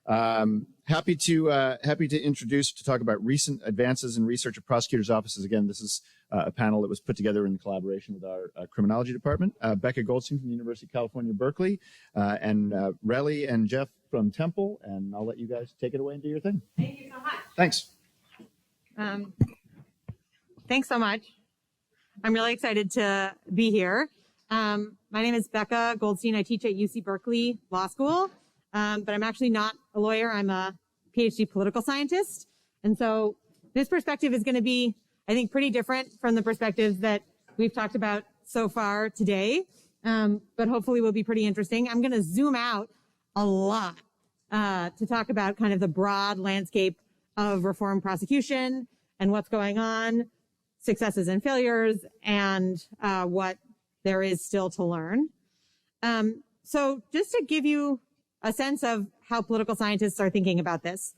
Happy to introduce to talk about recent advances in research at prosecutors' offices. Again, this is a panel that was put together in collaboration with our criminology department. Becca Goldstein from the University of California, Berkeley, and Radley and Jeff from Temple. And I'll let you guys take it away and do your thing. Thank you so much. Thanks. Thanks so much. I'm really excited to be here. My name is Becca Goldstein. I teach at UC Berkeley Law School, but I'm actually not a lawyer. I'm a PhD political scientist. And so this perspective is going to be, I think, pretty different from the perspectives that we've talked about so far today, but hopefully will be pretty interesting. I'm going to zoom out a lot to talk about kind of the broad landscape of reform prosecution and what's going on, successes and failures, and what there is still to learn. So just to give you a sense of how political scientists are thinking about this.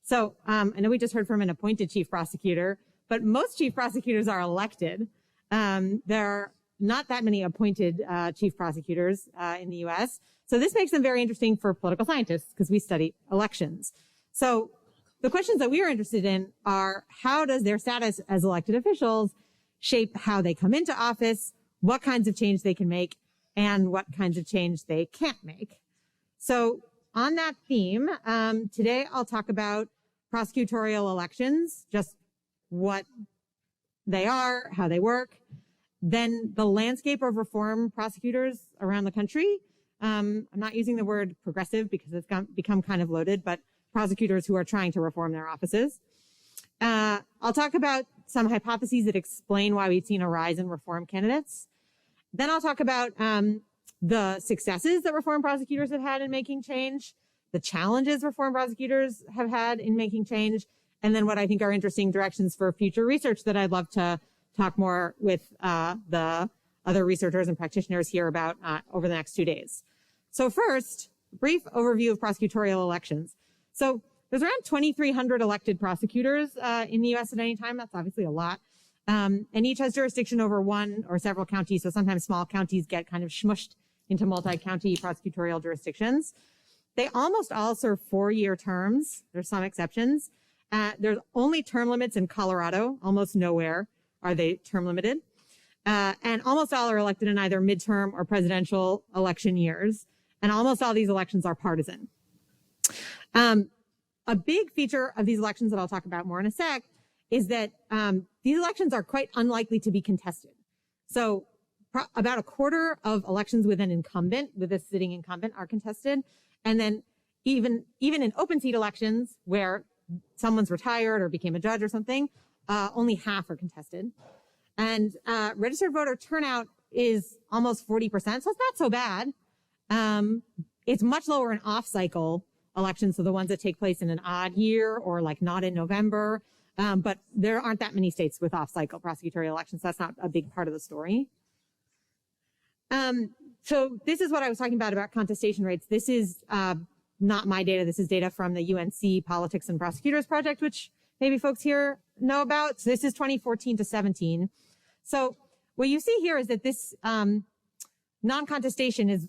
So I know we just heard from an appointed chief prosecutor, but most chief prosecutors are elected. There are not that many appointed chief prosecutors in the US. So this makes them very interesting for political scientists because we study elections. So the questions that we are interested in are, how does their status as elected officials shape how they come into office, what kinds of change they can make, and what kinds of change they can't make? So on that theme, today I'll talk about prosecutorial elections, just what they are, how they work, then the landscape of reform prosecutors around the country. I'm not using the word progressive because it's become kind of loaded, but prosecutors who are trying to reform their offices. I'll talk about some hypotheses that explain why we've seen a rise in reform candidates. Then I'll talk about the successes that reform prosecutors have had in making change, the challenges reform prosecutors have had in making change, and then what I think are interesting directions for future research that I'd love to talk more with the other researchers and practitioners here about over the next 2 days. So first, brief overview of prosecutorial elections. So there's around 2,300 elected prosecutors in the US at any time. That's obviously a lot. And each has jurisdiction over one or several counties. So sometimes small counties get kind of smushed into multi-county prosecutorial jurisdictions. They almost all serve 4-year terms. There's some exceptions. There's only term limits in Colorado. Almost nowhere are they term limited. And almost all are elected in either midterm or presidential election years. And almost all these elections are partisan. A big feature of these elections that I'll talk about more in a sec is that these elections are quite unlikely to be contested. So about a quarter of elections with an incumbent, with a sitting incumbent, are contested. And then even in open seat elections where someone's retired or became a judge or something, only half are contested. And registered voter turnout is almost 40%, so it's not so bad. It's much lower in off-cycle elections, so the ones that take place in an odd year or like not in November. But there aren't that many states with off-cycle prosecutorial elections. So that's not a big part of the story. So this is what I was talking about contestation rates. This is not my data. This is data from the UNC Politics and Prosecutors Project, which maybe folks here know about. So this is 2014 to 17. So what you see here is that this non-contestation is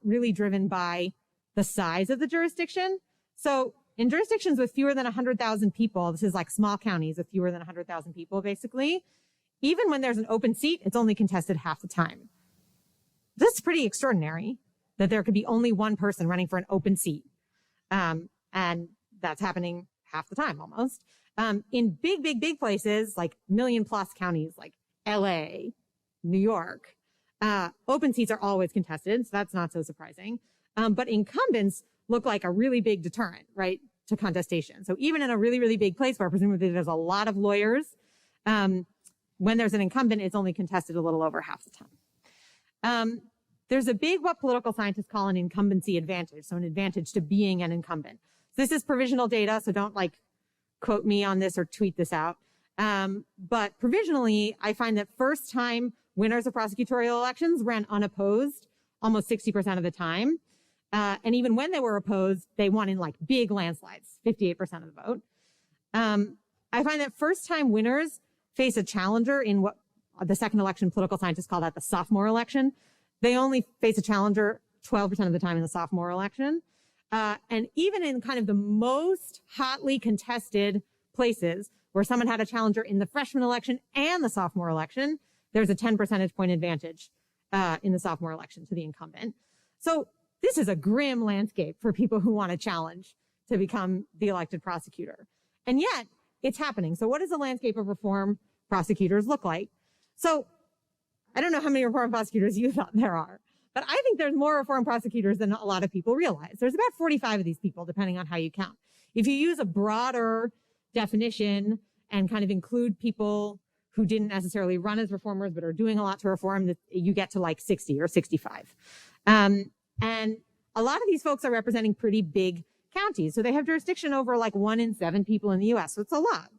really driven by the size of the jurisdiction. So in jurisdictions with fewer than 100,000 people, this is like small counties with fewer than 100,000 people, basically, even when there's an open seat, it's only contested half the time. This is pretty extraordinary that there could be only one person running for an open seat. And that's happening half the time almost. In big places like million-plus counties like LA, New York, open seats are always contested, so that's not so surprising. But incumbents look like a really big deterrent, right, to contestation. So even in a really big place where presumably there's a lot of lawyers, when there's an incumbent, it's only contested a little over half the time. There's a big, what political scientists call an incumbency advantage, so an advantage to being an incumbent. So this is provisional data, so don't like quote me on this or tweet this out. But provisionally, I find that first time winners of prosecutorial elections ran unopposed almost 60% of the time. And even when they were opposed, they won in like big landslides, 58% of the vote. I find that first-time winners face a challenger in what the second election political scientists call that the sophomore election. They only face a challenger 12% of the time in the sophomore election. And even in kind of the most hotly contested places where someone had a challenger in the freshman election and the sophomore election, there's a 10 percentage point advantage in the sophomore election to the incumbent. So this is a grim landscape for people who want to challenge to become the elected prosecutor. And yet it's happening. So what does the landscape of reform prosecutors look like? So I don't know how many reform prosecutors you thought there are, but I think there's more reform prosecutors than a lot of people realize. There's about 45 of these people, depending on how you count. If you use a broader definition and kind of include people who didn't necessarily run as reformers, but are doing a lot to reform, you get to like 60 or 65. And a lot of these folks are representing pretty big counties. So they have jurisdiction over like 1 in 7 people in the US. So it's a lot.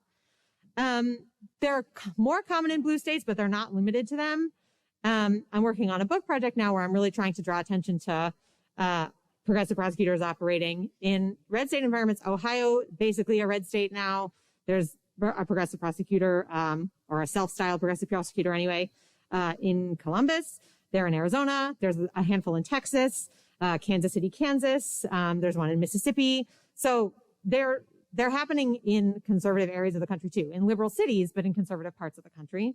They're more common in blue states, but they're not limited to them. I'm working on a book project now where I'm really trying to draw attention to progressive prosecutors operating in red state environments. Ohio, basically a red state now. There's a progressive prosecutor, or a self-styled progressive prosecutor anyway, in Columbus. They're in Arizona. There's a handful in Texas, Kansas City, Kansas. There's one in Mississippi. So they're happening in conservative areas of the country too, in liberal cities, but in conservative parts of the country.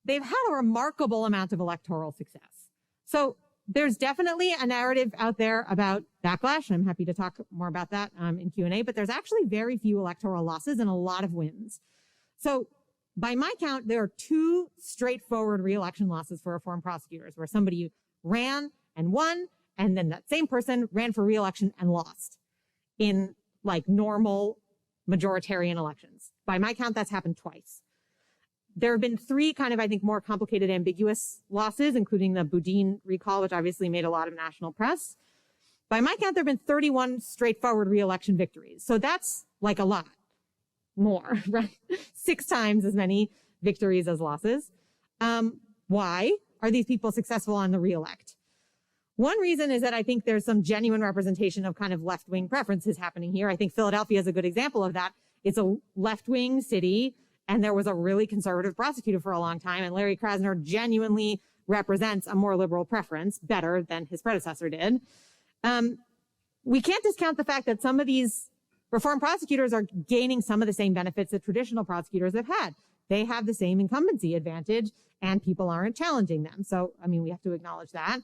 They've had a remarkable amount of electoral success. So there's definitely a narrative out there about backlash. I'm happy to talk more about that in Q&A, but there's actually very few electoral losses and a lot of wins. So by my count, there are 2 straightforward re-election losses for reform prosecutors where somebody ran and won, and then that same person ran for re-election and lost in like normal majoritarian elections. By my count, that's happened twice. There have been 3 kind of, I think, more complicated, ambiguous losses, including the Boudin recall, which obviously made a lot of national press. By my count, there have been 31 straightforward re-election victories. So that's like a lot more, right? 6 times as many victories as losses. Why are these people successful on the re-elect? One reason is that I think there's some genuine representation of kind of left-wing preferences happening here. I think Philadelphia is a good example of that. It's a left-wing city, and there was a really conservative prosecutor for a long time, and Larry Krasner genuinely represents a more liberal preference, better than his predecessor did. We can't discount the fact that some of these reform prosecutors are gaining some of the same benefits that traditional prosecutors have had. They have the same incumbency advantage, and people aren't challenging them. So, I mean, we have to acknowledge that.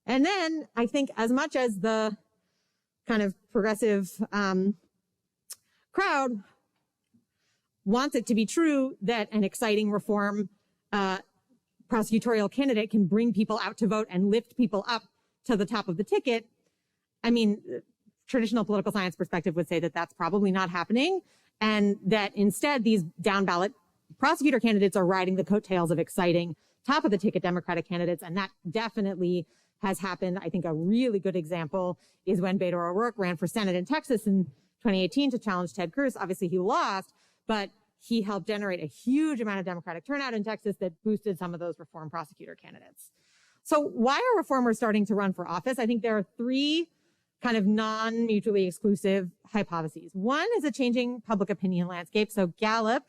And then I think as much as the kind of progressive crowd wants it to be true that an exciting reform prosecutorial candidate can bring people out to vote and lift people up to the top of the ticket, I mean, traditional political science perspective would say that that's probably not happening, and that instead these down ballot prosecutor candidates are riding the coattails of exciting top of the ticket Democratic candidates, and that definitely has happened. I think a really good example is when Beto O'Rourke ran for Senate in Texas in 2018 to challenge Ted Cruz. Obviously he lost, but he helped generate a huge amount of Democratic turnout in Texas that boosted some of those reform prosecutor candidates. So why are reformers starting to run for office? I think there are 3 kind of non-mutually exclusive hypotheses. One is a changing public opinion landscape. So Gallup,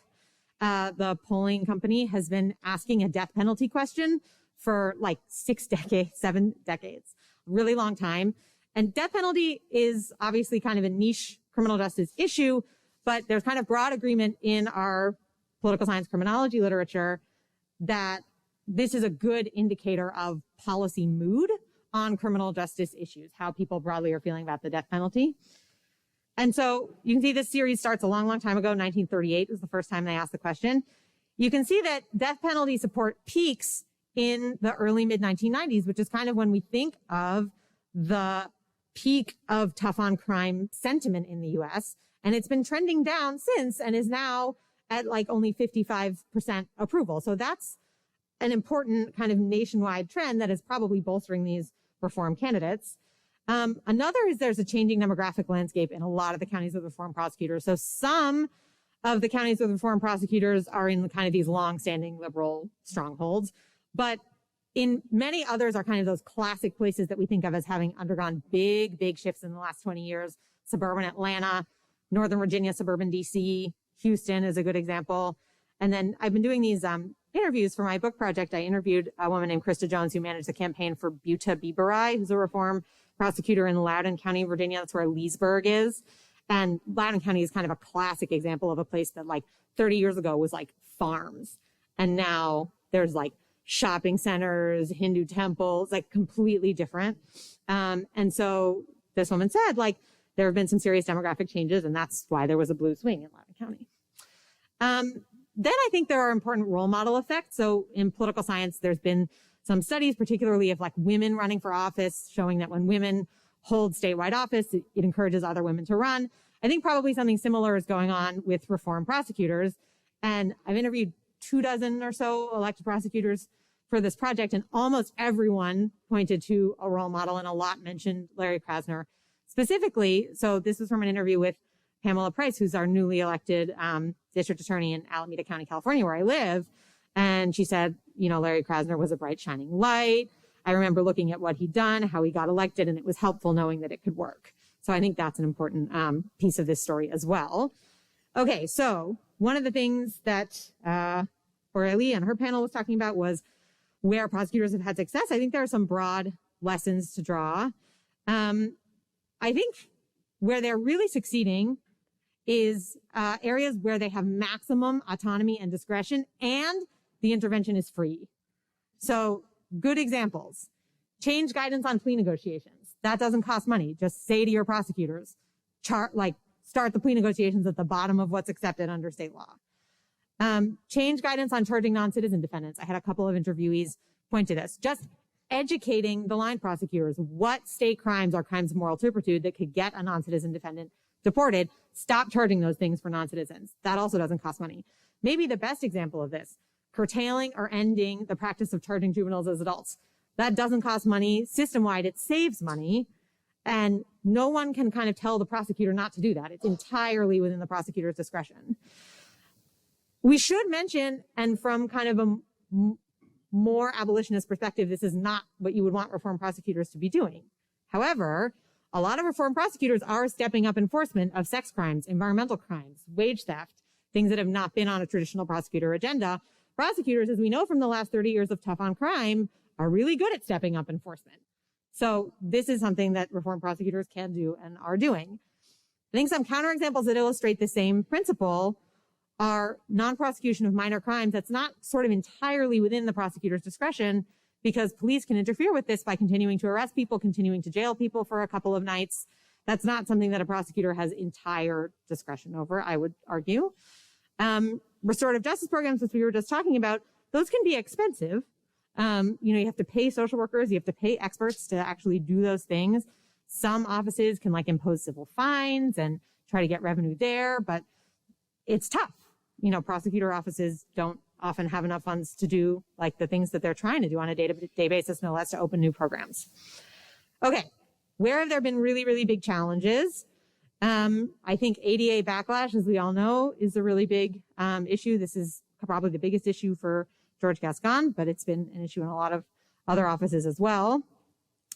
the polling company, has been asking a death penalty question for like 7 decades, a really long time. And death penalty is obviously kind of a niche criminal justice issue, but there's kind of broad agreement in our political science criminology literature that this is a good indicator of policy mood on criminal justice issues, how people broadly are feeling about the death penalty. And so you can see this series starts a long, long time ago. 1938 was the first time they asked the question. You can see that death penalty support peaks in the early mid-1990s, which is kind of when we think of the peak of tough on crime sentiment in the US. And it's been trending down since and is now at like only 55% approval. So that's an important kind of nationwide trend that is probably bolstering these reform candidates. Another is there's a changing demographic landscape in a lot of the counties with reform prosecutors. So some of the counties with reform prosecutors are in kind of these long-standing liberal strongholds, but in many others are kind of those classic places that we think of as having undergone big, big shifts in the last 20 years. Suburban Atlanta, Northern Virginia, suburban DC, Houston is a good example. And then I've been doing these interviews for my book project. I interviewed a woman named Krista Jones who managed the campaign for Buta Biberai, who's a reform prosecutor in Loudoun County, Virginia. That's where Leesburg is. And Loudoun County is kind of a classic example of a place that like 30 years ago was like farms. And now there's like shopping centers, Hindu temples, like completely different. And so this woman said, like, there have been some serious demographic changes, and that's why there was a blue swing in Loudoun County. Then I think there are important role model effects. So in political science, there's been some studies, particularly of like women running for office, showing that when women hold statewide office, it encourages other women to run. I think probably something similar is going on with reform prosecutors. And I've interviewed 24 or so elected prosecutors for this project, and almost everyone pointed to a role model, and a lot mentioned Larry Krasner specifically. So this was from an interview with Pamela Price, who's our newly elected district attorney in Alameda County, California, where I live. And she said, you know, Larry Krasner was a bright, shining light. I remember looking at what he'd done, how he got elected, and it was helpful knowing that it could work. So I think that's an important piece of this story as well. Okay, so one of the things that Aurélie and her panel was talking about was where prosecutors have had success. I think there are some broad lessons to draw. I think where they're really succeeding is areas where they have maximum autonomy and discretion, and the intervention is free. So good examples: change guidance on plea negotiations. That doesn't cost money. Just say to your prosecutors, start the plea negotiations at the bottom of what's accepted under state law. Change guidance on charging non-citizen defendants. I had a couple of interviewees point to this. Just educating the line prosecutors what state crimes are crimes of moral turpitude that could get a non-citizen defendant deported. Stop charging those things for non-citizens. That also doesn't cost money. Maybe the best example of this: curtailing or ending the practice of charging juveniles as adults. That doesn't cost money. System-wide, it saves money. And no one can kind of tell the prosecutor not to do that. It's entirely within the prosecutor's discretion. We should mention, and from kind of a more abolitionist perspective, this is not what you would want reform prosecutors to be doing. However, a lot of reform prosecutors are stepping up enforcement of sex crimes, environmental crimes, wage theft, things that have not been on a traditional prosecutor agenda. Prosecutors, as we know from the last 30 years of tough on crime, are really good at stepping up enforcement. So this is something that reform prosecutors can do and are doing. I think some counterexamples that illustrate the same principle are non-prosecution of minor crimes. That's not sort of entirely within the prosecutor's discretion, because police can interfere with this by continuing to arrest people, continuing to jail people for a couple of nights. That's not something that a prosecutor has entire discretion over, I would argue. Restorative justice programs, which we were just talking about, those can be expensive. You have to pay social workers, you have to pay experts to actually do those things. Some offices can like impose civil fines and try to get revenue there, but it's tough. Prosecutor offices don't often have enough funds to do like the things that they're trying to do on a day-to-day basis, no less to open new programs. Okay, where have there been really, really big challenges? I think ADA backlash, as we all know, is a really big issue. This is probably the biggest issue for George Gascon, but it's been an issue in a lot of other offices as well.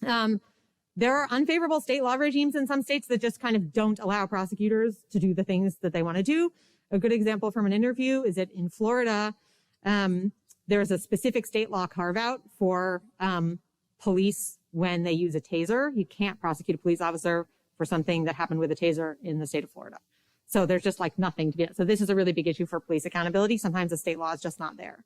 There are unfavorable state law regimes in some states that just kind of don't allow prosecutors to do the things that they want to do. A good example from an interview is that in Florida, there's a specific state law carve-out for police when they use a taser. You can't prosecute a police officer for something that happened with a taser in the state of Florida. So there's just like nothing to be. So this is a really big issue for police accountability. Sometimes the state law is just not there.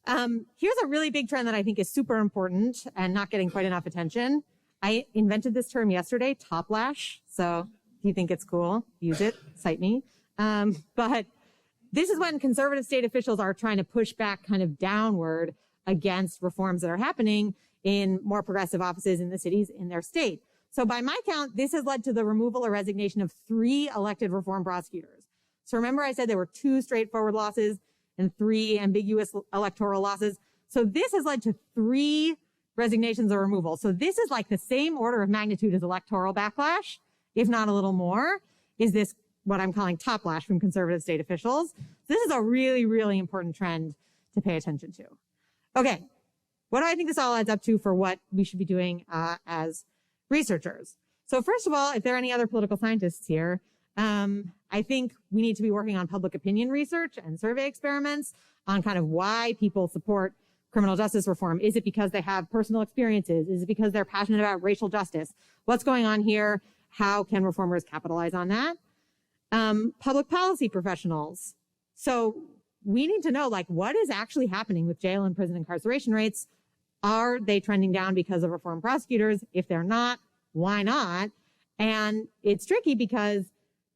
Here's a really big trend that I think is super important and not getting quite enough attention. I invented this term yesterday, top lash. So if you think it's cool, use it, cite me. But this is when conservative state officials are trying to push back kind of downward against reforms that are happening in more progressive offices in the cities in their state. So by my count, this has led to the removal or resignation of 3 elected reform prosecutors. So remember I said there were 2 straightforward losses and 3 ambiguous electoral losses. So this has led to 3 resignations or removal. So this is like the same order of magnitude as electoral backlash, if not a little more, is this what I'm calling top lash from conservative state officials. This is a really, really important trend to pay attention to. Okay, what do I think this all adds up to for what we should be doing as researchers? So first of all, if there are any other political scientists here, I think we need to be working on public opinion research and survey experiments on kind of why people support criminal justice reform? Is it because they have personal experiences? Is it because they're passionate about racial justice? What's going on here? How can reformers capitalize on that? Public policy professionals. So we need to know, like, what is actually happening with jail and prison incarceration rates? Are they trending down because of reformed prosecutors? If they're not, why not? And it's tricky because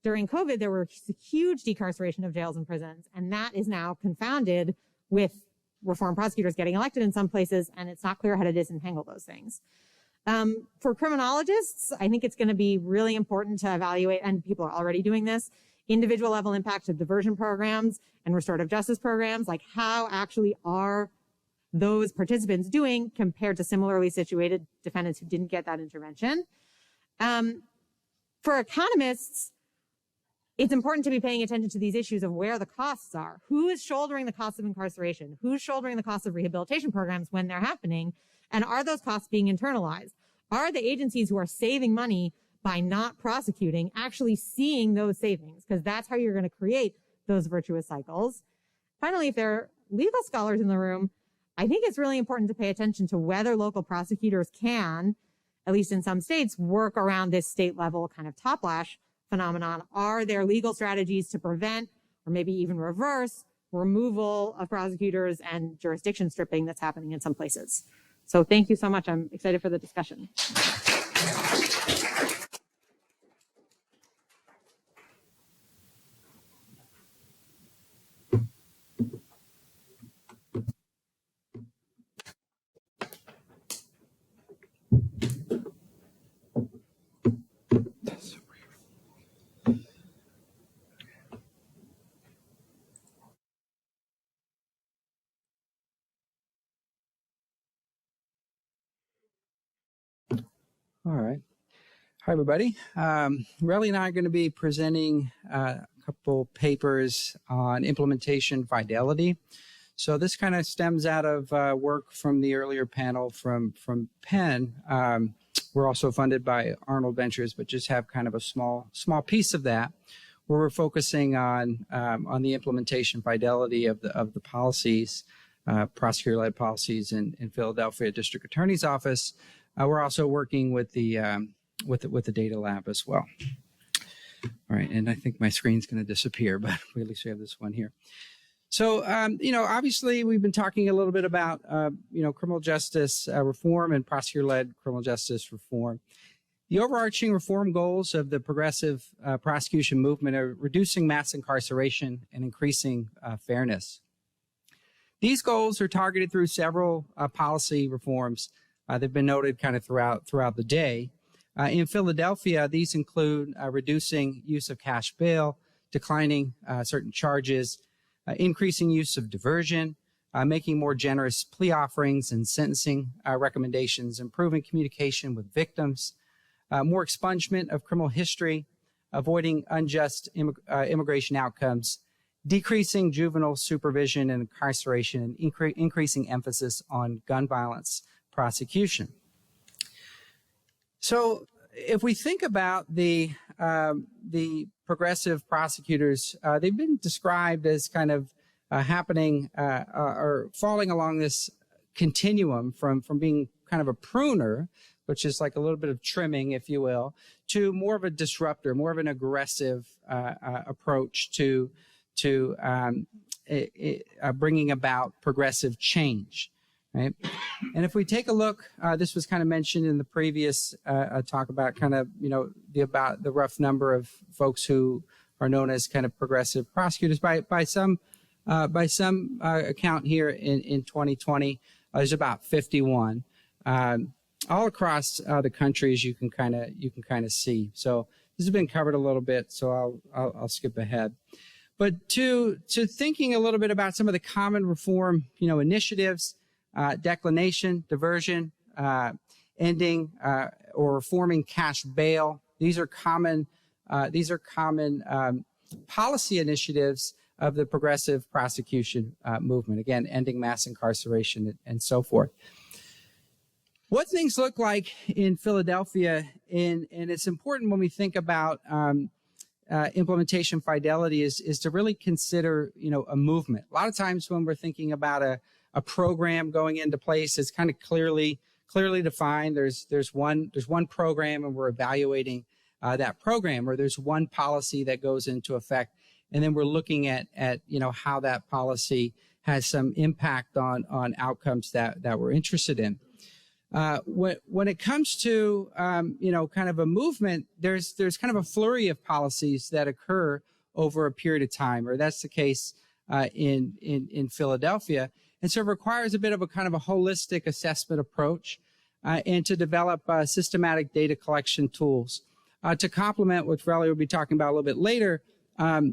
during COVID, there was huge decarceration of jails and prisons, and that is now confounded with reformed prosecutors getting elected in some places, and it's not clear how to disentangle those things. For criminologists, I think it's going to be really important to evaluate, and people are already doing this, individual level impact of diversion programs and restorative justice programs, like how actually are those participants doing compared to similarly situated defendants who didn't get that intervention. For economists, it's important to be paying attention to these issues of where the costs are. Who is shouldering the cost of incarceration? Who's shouldering the cost of rehabilitation programs when they're happening? And are those costs being internalized? Are the agencies who are saving money by not prosecuting actually seeing those savings? Because that's how you're going to create those virtuous cycles. Finally, if there are legal scholars in the room, I think it's really important to pay attention to whether local prosecutors can, at least in some states, work around this state level kind of top lash phenomenon. Are there legal strategies to prevent or maybe even reverse removal of prosecutors and jurisdiction stripping that's happening in some places? So thank you so much. I'm excited for the discussion. All right. Hi, everybody. Relly and I are going to be presenting a couple papers on implementation fidelity. So this kind of stems out of work from the earlier panel from Penn. We're also funded by Arnold Ventures, but just have kind of a small piece of that, where we're focusing on the implementation fidelity of the policies, prosecutor-led policies in Philadelphia District Attorney's Office. We're also working with the data lab as well. All right, and I think my screen's going to disappear, but we at least have this one here. So, obviously we've been talking a little bit about, criminal justice reform and prosecutor-led criminal justice reform. The overarching reform goals of the progressive prosecution movement are reducing mass incarceration and increasing fairness. These goals are targeted through several policy reforms. They've been noted kind of throughout the day. In Philadelphia, these include reducing use of cash bail, declining certain charges, increasing use of diversion, making more generous plea offerings and sentencing recommendations, improving communication with victims, more expungement of criminal history, avoiding unjust immigration outcomes, decreasing juvenile supervision and incarceration, and increasing emphasis on gun violence prosecution. So if we think about the progressive prosecutors, they've been described as kind of happening or falling along this continuum from being kind of a pruner, which is like a little bit of trimming, if you will, to more of a disruptor, more of an aggressive approach to bringing about progressive change. Right. And if we take a look, this was kind of mentioned in the previous talk about kind of, the rough number of folks who are known as kind of progressive prosecutors. By some account here in 2020, there's about 51 all across the country, as you can kind of see. So this has been covered a little bit, so I'll skip ahead. But to thinking a little bit about some of the common reform, initiatives. Declination, diversion, ending or reforming cash bail. These are common policy initiatives of the progressive prosecution movement. Again, ending mass incarceration and so forth. What things look like in Philadelphia, and it's important when we think about implementation fidelity is to really consider, a movement. A lot of times when we're thinking about a a program going into place. It's kind of clearly defined. There's one program, and we're evaluating that program, or there's one policy that goes into effect, and then we're looking at how that policy has some impact on outcomes that we're interested in. When it comes to kind of a movement, there's kind of a flurry of policies that occur over a period of time, or that's the case in Philadelphia, and so it requires a bit of a kind of a holistic assessment approach, and to develop systematic data collection tools to complement what Relly will be talking about a little bit later.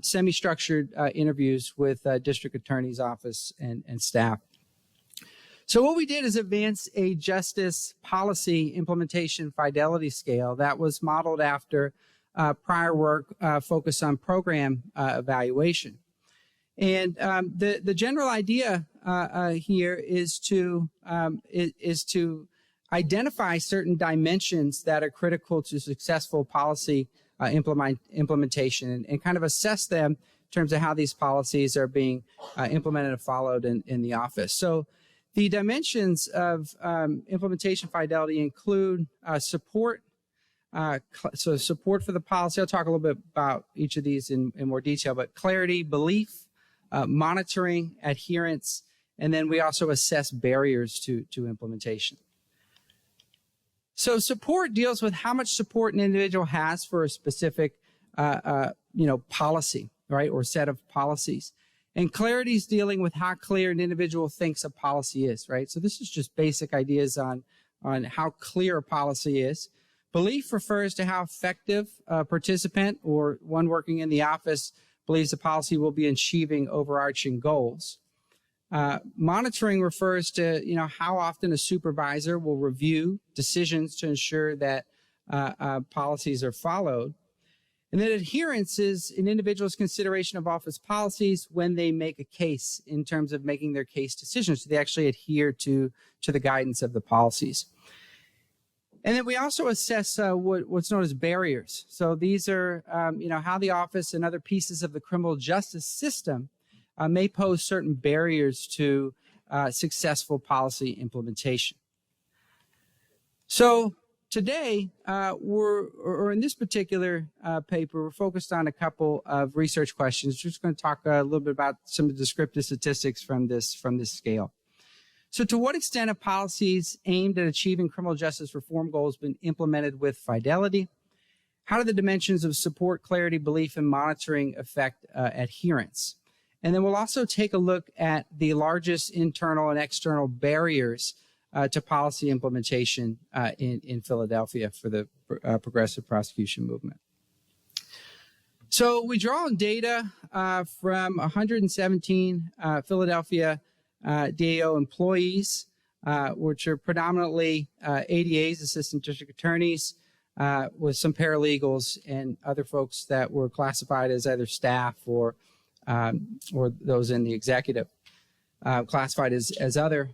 Semi-structured interviews with district attorney's office and staff. So what we did is advance a justice policy implementation fidelity scale that was modeled after prior work focused on program evaluation. And the general idea here is to identify certain dimensions that are critical to successful policy implementation, and kind of assess them in terms of how these policies are being implemented and followed in the office. So the dimensions of implementation fidelity include support. So support for the policy. I'll talk a little bit about each of these in more detail, but clarity, belief, monitoring, adherence, and then we also assess barriers to implementation. So support deals with how much support an individual has for a specific, policy, right, or set of policies. And clarity is dealing with how clear an individual thinks a policy is, right? So this is just basic ideas on how clear a policy is. Belief refers to how effective a participant or one working in the office believes the policy will be achieving overarching goals. Monitoring refers to, how often a supervisor will review decisions to ensure that policies are followed. And then adherence is an individual's consideration of office policies when they make a case in terms of making their case decisions. So they actually adhere to the guidance of the policies. And then we also assess what's known as barriers. So these are, how the office and other pieces of the criminal justice system may pose certain barriers to successful policy implementation. So today, or in this particular paper, we're focused on a couple of research questions. We're just going to talk a little bit about some of the descriptive statistics from this scale. So to what extent have policies aimed at achieving criminal justice reform goals been implemented with fidelity? How do the dimensions of support, clarity, belief, and monitoring affect adherence? And then we'll also take a look at the largest internal and external barriers to policy implementation in Philadelphia for the progressive prosecution movement. So we draw on data from 117 Philadelphia DAO employees, which are predominantly ADAs, assistant district attorneys, with some paralegals and other folks that were classified as either staff or those in the executive, classified as other.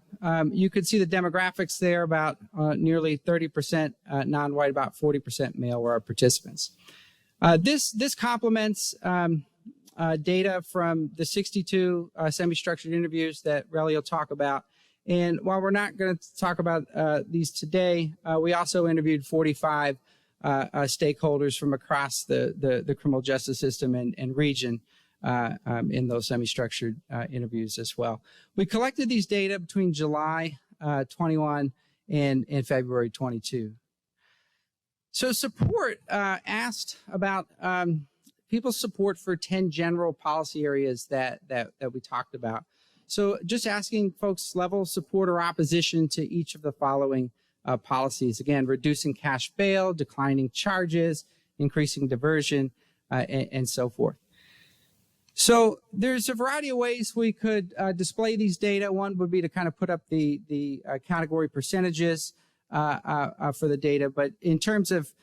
You could see the demographics there, about nearly 30% non-white, about 40% male were our participants. This complements data from the 62 semi-structured interviews that Relly will talk about. And while we're not going to talk about these today, we also interviewed 45 stakeholders from across the criminal justice system and region in those semi-structured interviews as well. We collected these data between July 21 and February 22. So support asked about people's support for 10 general policy areas that we talked about. So just asking folks' level of support or opposition to each of the following policies. Again, reducing cash bail, declining charges, increasing diversion, and so forth. So there's a variety of ways we could display these data. One would be to kind of put up the category percentages for the data. But in terms of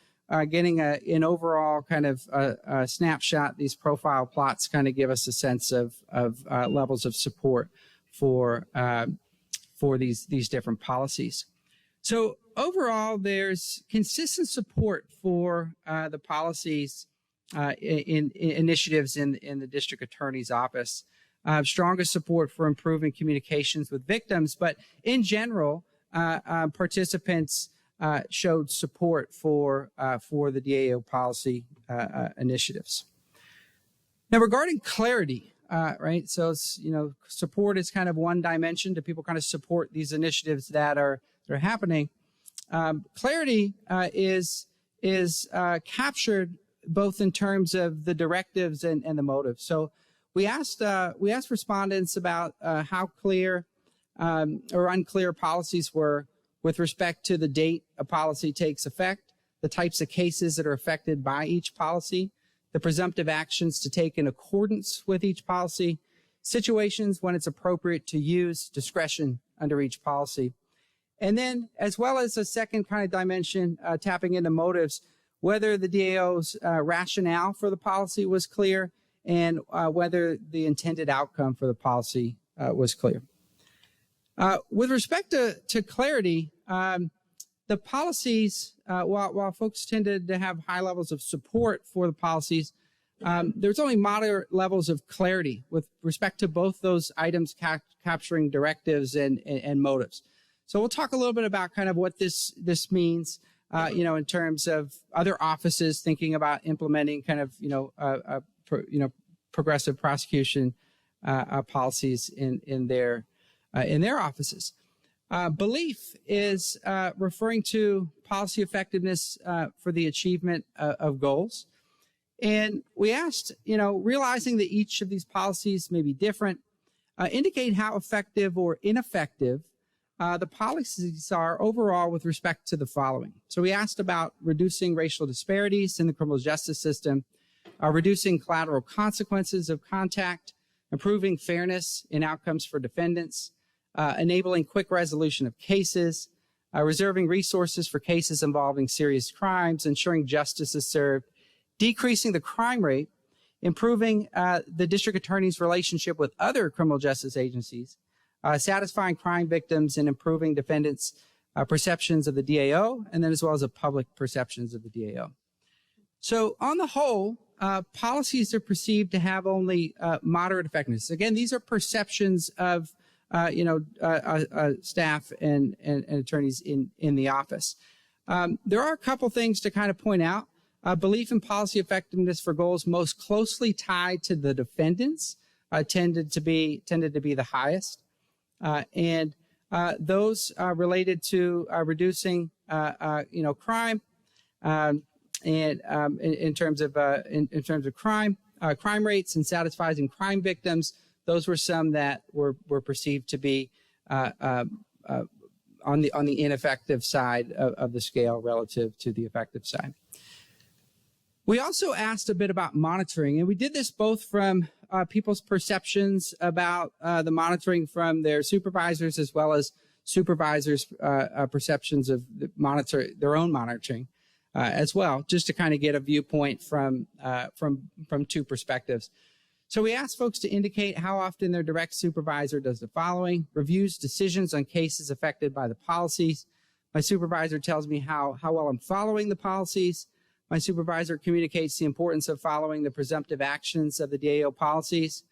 getting an overall kind of snapshot, these profile plots kind of give us a sense of levels of support for these different policies. So overall, there's consistent support for the policies in initiatives in the district attorney's office. strongest support for improving communications with victims. But in general, participants showed support for the DAO policy initiatives. Now, regarding clarity, right? So it's, support is kind of one dimension. Do people kind of support these initiatives that are happening? Clarity is captured both in terms of the directives and the motives. So we asked respondents about how clear or unclear policies were with respect to the date a policy takes effect, the types of cases that are affected by each policy, the presumptive actions to take in accordance with each policy, situations when it's appropriate to use discretion under each policy. And then, as well as a second kind of dimension, tapping into motives, whether the DAO's rationale for the policy was clear and whether the intended outcome for the policy was clear. With respect to clarity, the policies, while folks tended to have high levels of support for the policies, there's only moderate levels of clarity with respect to both those items capturing directives and motives. So we'll talk a little bit about kind of what this means, in terms of other offices thinking about implementing kind of, progressive prosecution policies in their offices. Belief is referring to policy effectiveness for the achievement of goals. And we asked, realizing that each of these policies may be different, indicate how effective or ineffective the policies are overall with respect to the following. So we asked about reducing racial disparities in the criminal justice system, reducing collateral consequences of contact, improving fairness in outcomes for defendants, enabling quick resolution of cases, reserving resources for cases involving serious crimes, ensuring justice is served, decreasing the crime rate, improving the district attorney's relationship with other criminal justice agencies, satisfying crime victims, and improving defendants' perceptions of the DAO, and then as well as the public perceptions of the DAO. So on the whole, policies are perceived to have only moderate effectiveness. Again, these are perceptions of staff and attorneys in the office. There are a couple things to kind of point out. Belief in policy effectiveness for goals most closely tied to the defendants tended to be the highest, and those related to reducing crime and in terms of crime rates and satisfying crime victims. Those were some that were perceived to be on the ineffective side of the scale relative to the effective side. We also asked a bit about monitoring, and we did this both from people's perceptions about the monitoring from their supervisors as well as supervisors' perceptions of their own monitoring as well, just to kind of get a viewpoint from two perspectives. So we asked folks to indicate how often their direct supervisor does the following: reviews decisions on cases affected by the policies. My supervisor tells me how well I'm following the policies. My supervisor communicates the importance of following the presumptive actions of the DAO policies,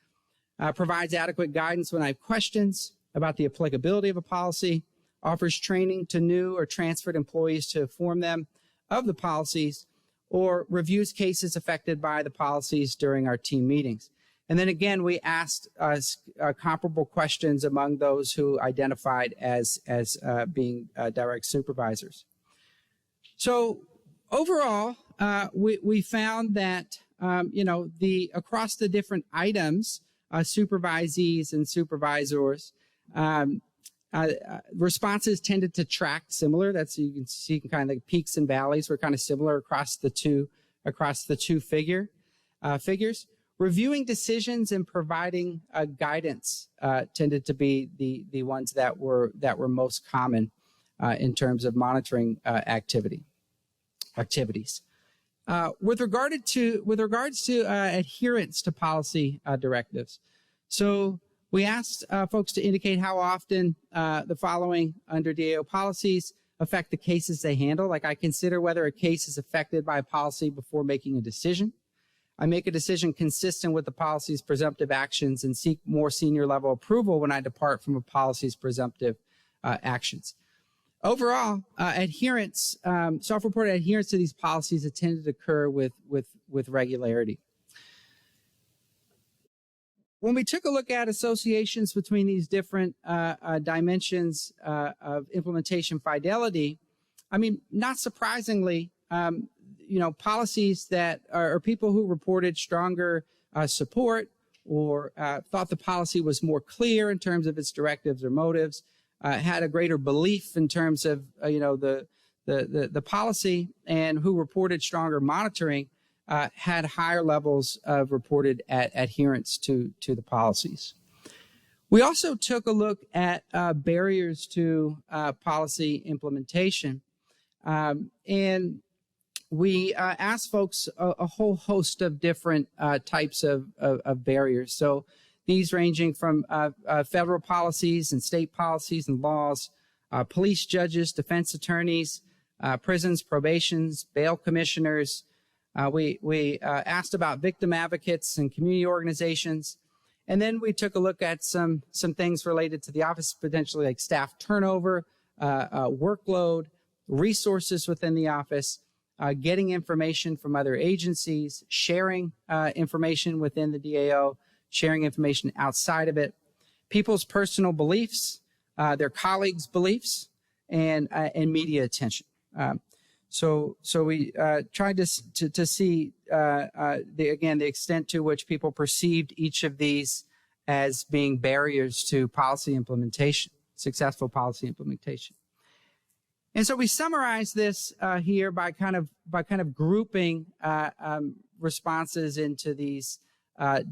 provides adequate guidance when I have questions about the applicability of a policy, offers training to new or transferred employees to inform them of the policies, or reviews cases affected by the policies during our team meetings. And then again, we asked comparable questions among those who identified as being direct supervisors. So overall, we found that across the different items, supervisees and supervisors, responses tended to track similar. That's, you can see kind of like peaks and valleys were kind of similar across the two figures. Reviewing decisions and providing guidance tended to be the ones that were most common in terms of monitoring activities. With regards to adherence to policy directives, so we asked folks to indicate how often the following under DAO policies affect the cases they handle. Like, I consider whether a case is affected by a policy before making a decision. I make a decision consistent with the policy's presumptive actions and seek more senior level approval when I depart from a policy's presumptive actions. Overall, adherence, self-reported adherence to these policies tended to occur with regularity. When we took a look at associations between these different dimensions of implementation fidelity, I mean, not surprisingly, policies that are people who reported stronger support or thought the policy was more clear in terms of its directives or motives, had a greater belief in terms of the policy, and who reported stronger monitoring had higher levels of reported adherence to the policies. We also took a look at barriers to policy implementation, and we asked folks a whole host of different types of barriers. So these ranging from federal policies and state policies and laws, police, judges, defense attorneys, prisons, probations, bail commissioners. We asked about victim advocates and community organizations. And then we took a look at some things related to the office, potentially like staff turnover, workload, resources within the office, getting information from other agencies, sharing information within the DAO, sharing information outside of it, people's personal beliefs, their colleagues' beliefs, and media attention. So we tried to see the extent to which people perceived each of these as being barriers to policy implementation, successful policy implementation. And so we summarize this here by kind of grouping responses into these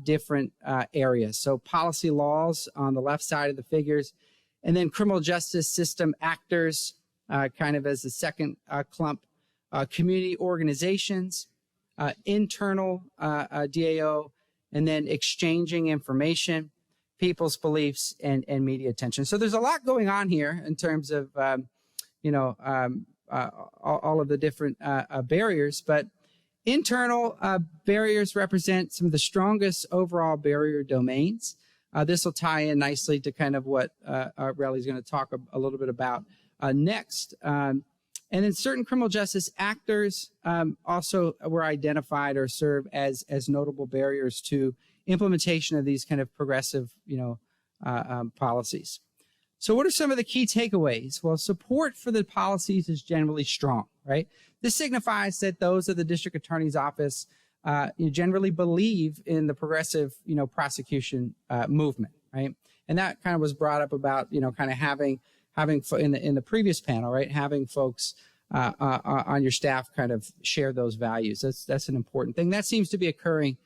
different areas. So policy laws on the left side of the figures, and then criminal justice system actors kind of as the second clump, community organizations, internal DAO, and then exchanging information, people's beliefs, and media attention. So there's a lot going on here in terms of all of the different barriers, but internal barriers represent some of the strongest overall barrier domains. This will tie in nicely to kind of what Relly's going to talk a little bit about next. And then certain criminal justice actors also were identified or serve as notable barriers to implementation of these kind of progressive, policies. So what are some of the key takeaways? Well, support for the policies is generally strong, right? This signifies that those of the district attorney's office generally believe in the progressive, prosecution movement, right? And that kind of was brought up about, kind of having in the previous panel, right? Having folks on your staff kind of share those values. That's an important thing. That seems to be occurring,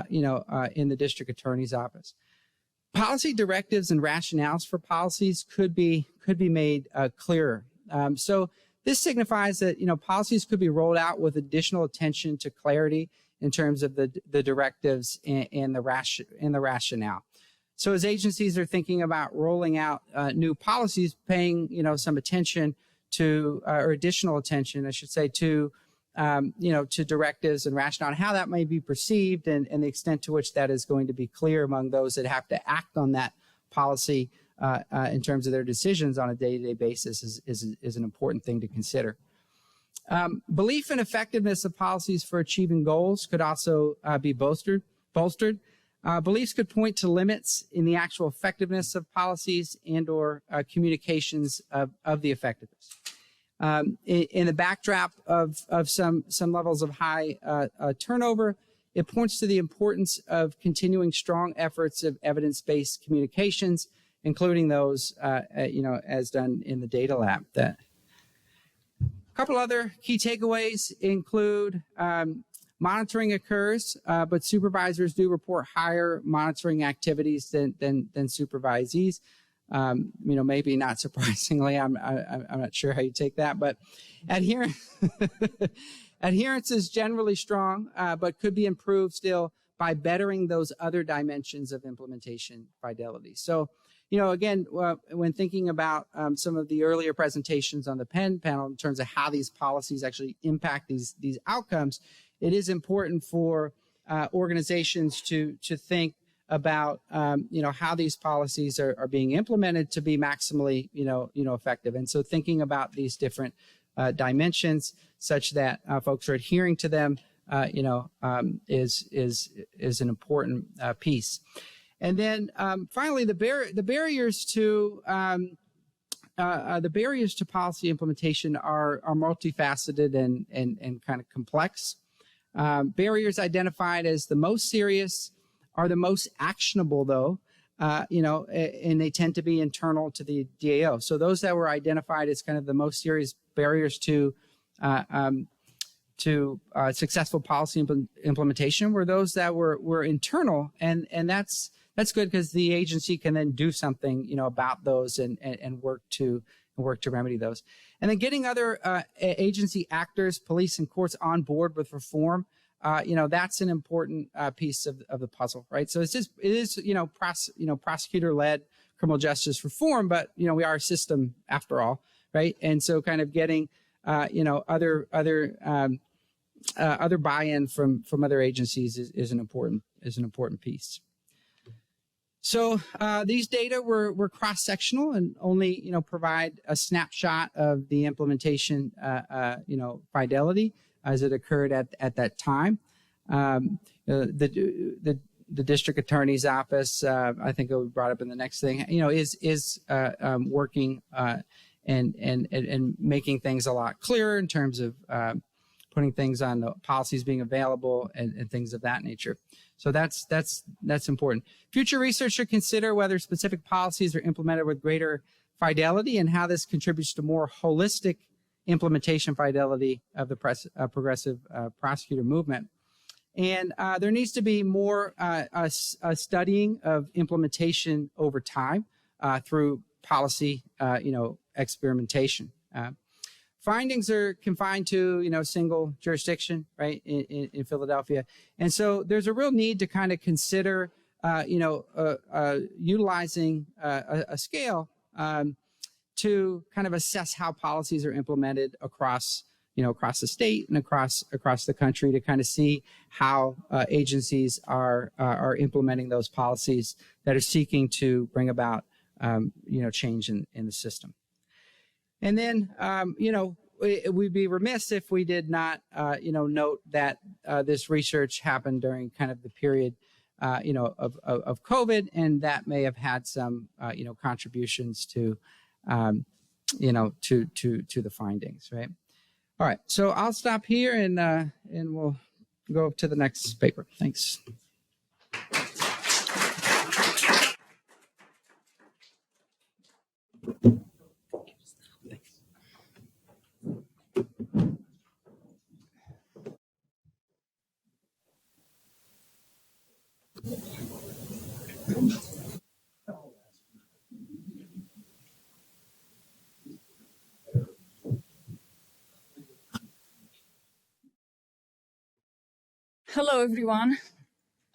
in the district attorney's office. Policy directives and rationales for policies could be made clearer. So this signifies that policies could be rolled out with additional attention to clarity in terms of the directives and the rationale. So as agencies are thinking about rolling out new policies, paying some attention to or additional attention, I should say, to directives and rationale, and how that may be perceived, and the extent to which that is going to be clear among those that have to act on that policy in terms of their decisions on a day-to-day basis is an important thing to consider. Belief in effectiveness of policies for achieving goals could also be bolstered. Beliefs could point to limits in the actual effectiveness of policies and or communications of the effectiveness. In the backdrop of some levels of high turnover, it points to the importance of continuing strong efforts of evidence-based communications, including those, as done in the data lab. A couple other key takeaways include monitoring occurs, but supervisors do report higher monitoring activities than supervisees. Maybe not surprisingly, I'm not sure how you take that, but adherence is generally strong, but could be improved still by bettering those other dimensions of implementation fidelity. So, again, when thinking about some of the earlier presentations on the Penn panel in terms of how these policies actually impact these outcomes, it is important for organizations to think about how these policies are being implemented to be maximally effective. And so thinking about these different dimensions such that folks are adhering to them is an important piece. And then finally, the barriers to policy implementation are multifaceted and kind of complex. Barriers identified as the most serious are the most actionable, though, and they tend to be internal to the DAO. So those that were identified as kind of the most serious barriers to successful policy implementation were those that were internal, and that's good because the agency can then do something about those and work to remedy those. And then getting other agency actors, police and courts on board with reform, that's an important piece of the puzzle, right? So it is prosecutor-led criminal justice reform, but we are a system after all, right? And so kind of getting other buy-in from other agencies is an important piece. So these data were cross-sectional and only provide a snapshot of the implementation fidelity as it occurred at that time. The district attorney's office, I think it was brought up in the next thing, is working and making things a lot clearer in terms of putting things on the policies being available and things of that nature. So that's important. Future research should consider whether specific policies are implemented with greater fidelity and how this contributes to more holistic implementation fidelity of the progressive prosecutor movement. And there needs to be more studying of implementation over time through policy, experimentation. Findings are confined to, single jurisdiction, right, in Philadelphia. And so there's a real need to kind of consider, utilizing a scale to kind of assess how policies are implemented across the state and across the country to kind of see how agencies are implementing those policies that are seeking to bring about, change in the system. And then, we'd be remiss if we did not, note that this research happened during kind of the period, of COVID, and that may have had some, contributions to, to the findings, right? All right, so I'll stop here and we'll go to the next paper. Thanks. Hello, everyone.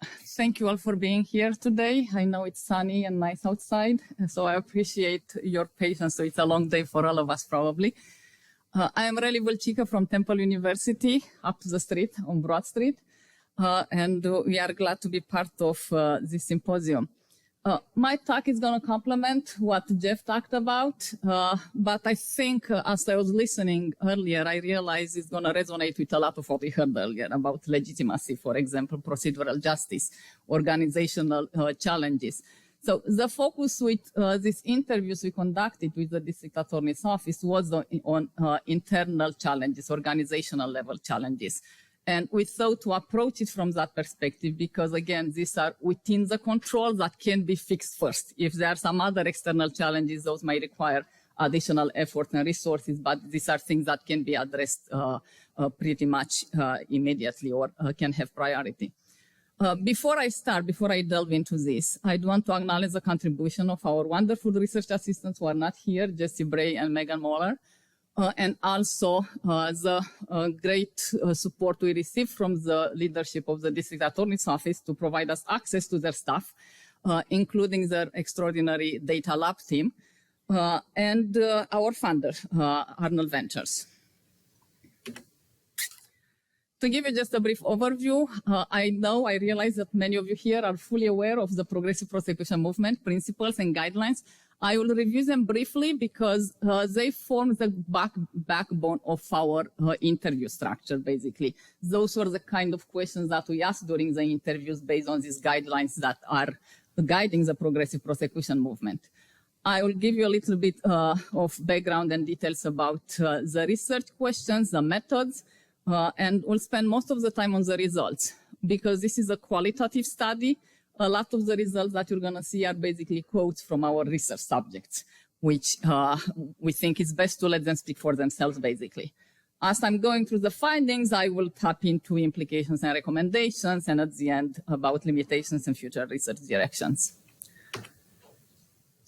Thank you all for being here today. I know it's sunny and nice outside, so I appreciate your patience. So it's a long day for all of us, probably. I am Relive Vîlcică from Temple University, up the street on Broad Street, and we are glad to be part of this symposium. My talk is going to complement what Jeff talked about, but I think as I was listening earlier, I realized it's going to resonate with a lot of what we heard earlier about legitimacy, for example, procedural justice, organizational challenges. So the focus with these interviews we conducted with the district attorney's office was on internal challenges, organizational level challenges. And we thought to approach it from that perspective because, again, these are within the control that can be fixed first. If there are some other external challenges, those might require additional effort and resources, but these are things that can be addressed pretty much immediately or can have priority. Before I delve into this, I want to acknowledge the contribution of our wonderful research assistants who are not here, Jesse Bray and Megan Moller. And also the great support we received from the leadership of the District Attorney's Office to provide us access to their staff, including their extraordinary data lab team, and our funder, Arnold Ventures. To give you just a brief overview, I realize that many of you here are fully aware of the progressive prosecution movement principles and guidelines. I will review them briefly because they form the backbone of our interview structure, basically. Those were the kind of questions that we asked during the interviews based on these guidelines that are guiding the progressive prosecution movement. I will give you a little bit of background and details about the research questions, the methods, and we'll spend most of the time on the results because this is a qualitative study. A lot of the results that you're going to see are basically quotes from our research subjects, which we think is best to let them speak for themselves, basically. As I'm going through the findings, I will tap into implications and recommendations, and at the end, about limitations and future research directions.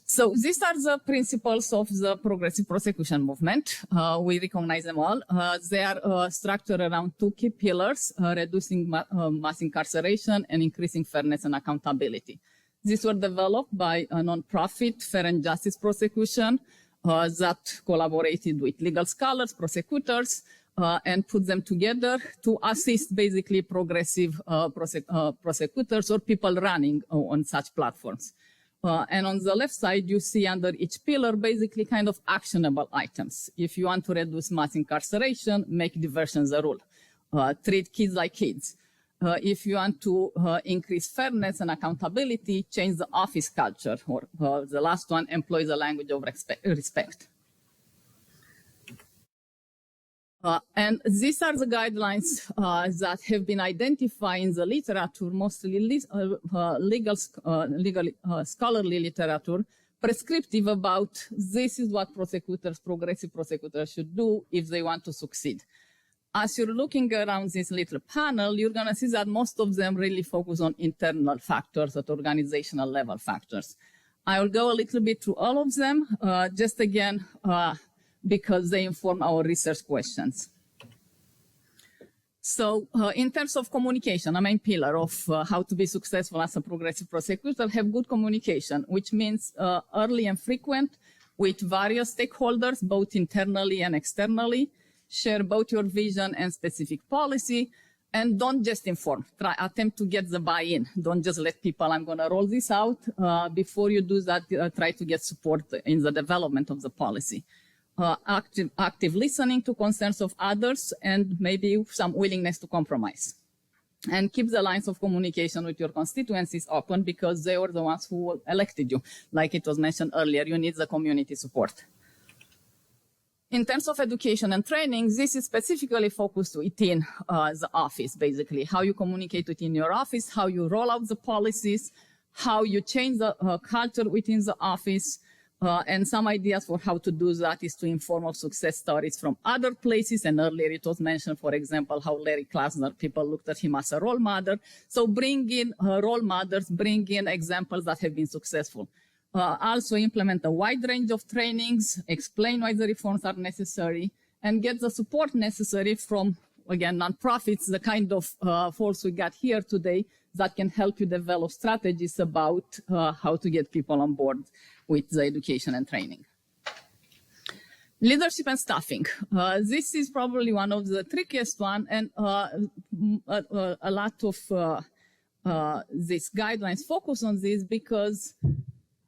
So these are the principles of the progressive prosecution movement. We recognize them all. They are structured around two key pillars, reducing mass incarceration and increasing fairness and accountability. These were developed by a nonprofit, Fair and Justice Prosecution, that collaborated with legal scholars, prosecutors, and put them together to assist basically progressive prosecutors or people running on such platforms. And on the left side, you see under each pillar, basically kind of actionable items. If you want to reduce mass incarceration, make diversion the rule. Treat kids like kids. If you want to increase fairness and accountability, change the office culture. Or the last one, employ the language of respect. And these are the guidelines that have been identified in the literature, mostly legal scholarly literature, prescriptive about this is what progressive prosecutors should do if they want to succeed. As you're looking around this little panel, you're going to see that most of them really focus on internal factors, at organizational level factors. I will go a little bit through all of them, just again, because they inform our research questions. So in terms of communication, a main pillar of how to be successful as a progressive prosecutor, have good communication, which means early and frequent with various stakeholders, both internally and externally, share both your vision and specific policy, and don't just inform. Attempt to get the buy-in. Don't just let people, I'm going to roll this out. Before you do that, try to get support in the development of the policy. Active listening to concerns of others, and maybe some willingness to compromise. And keep the lines of communication with your constituencies open because they were the ones who elected you. Like it was mentioned earlier, you need the community support. In terms of education and training, this is specifically focused within the office, basically. How you communicate within your office, how you roll out the policies, how you change the culture within the office, and some ideas for how to do that is to inform of success stories from other places. And earlier it was mentioned, for example, how Larry Klasner, people looked at him as a role model. So bring in role models, bring in examples that have been successful. Also implement a wide range of trainings, explain why the reforms are necessary, and get the support necessary from, again, nonprofits, the kind of force we got here today that can help you develop strategies about how to get people on board with the education and training. Leadership and staffing. This is probably one of the trickiest one, and a lot of these guidelines focus on this because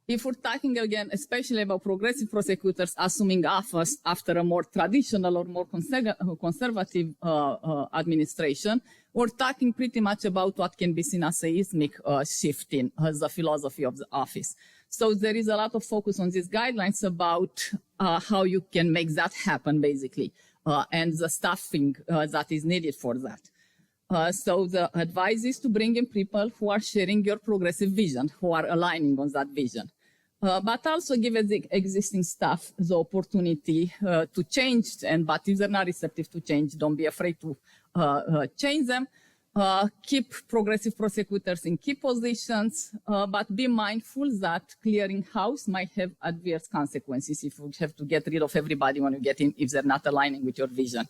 if we're talking again, especially about progressive prosecutors assuming office after a more traditional or more conservative administration, we're talking pretty much about what can be seen as a seismic shift in the philosophy of the office. So there is a lot of focus on these guidelines about how you can make that happen, basically, and the staffing that is needed for that. So the advice is to bring in people who are sharing your progressive vision, who are aligning on that vision. But also give the existing staff the opportunity to change, but if they're not receptive to change, don't be afraid to change them. Keep progressive prosecutors in key positions, but be mindful that clearing house might have adverse consequences if you have to get rid of everybody when you get in, if they're not aligning with your vision.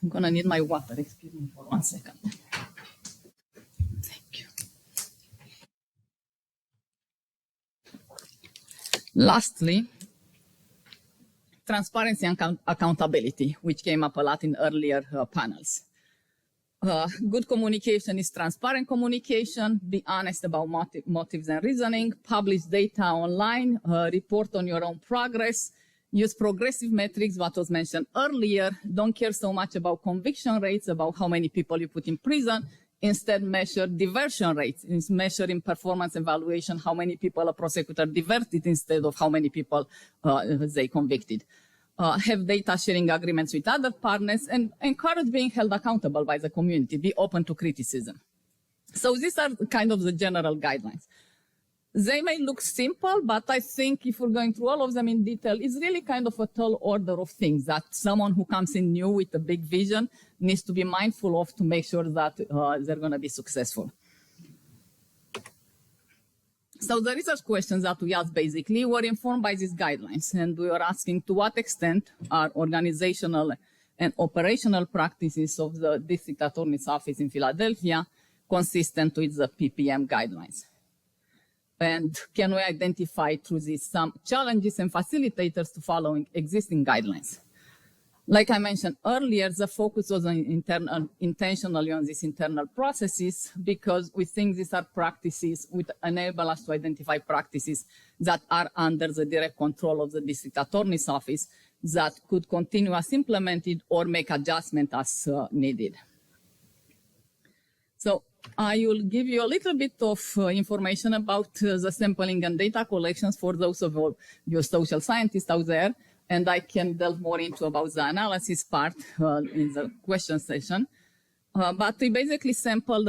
I'm gonna need my water, excuse me for 1 second. Thank you. Lastly, transparency and accountability, which came up a lot in earlier panels. Good communication is transparent communication, be honest about motives and reasoning, publish data online, report on your own progress, use progressive metrics, what was mentioned earlier, don't care so much about conviction rates, about how many people you put in prison, instead measure diversion rates, measuring performance evaluation, how many people a prosecutor diverted instead of how many people they convicted. Have data sharing agreements with other partners, and encourage being held accountable by the community, be open to criticism. So these are kind of the general guidelines. They may look simple, but I think if we're going through all of them in detail, it's really kind of a tall order of things that someone who comes in new with a big vision needs to be mindful of to make sure that they're going to be successful. So the research questions that we asked basically were informed by these guidelines, and we were asking to what extent are organizational and operational practices of the District Attorney's Office in Philadelphia consistent with the PPM guidelines. And can we identify through this some challenges and facilitators to following existing guidelines? Like I mentioned earlier, the focus was on intentionally on these internal processes because we think these are practices which enable us to identify practices that are under the direct control of the District Attorney's Office that could continue as implemented or make adjustment as needed. So I will give you a little bit of information about the sampling and data collections for those of you social scientists out there, and I can delve more into about the analysis part in the question session. But we basically sampled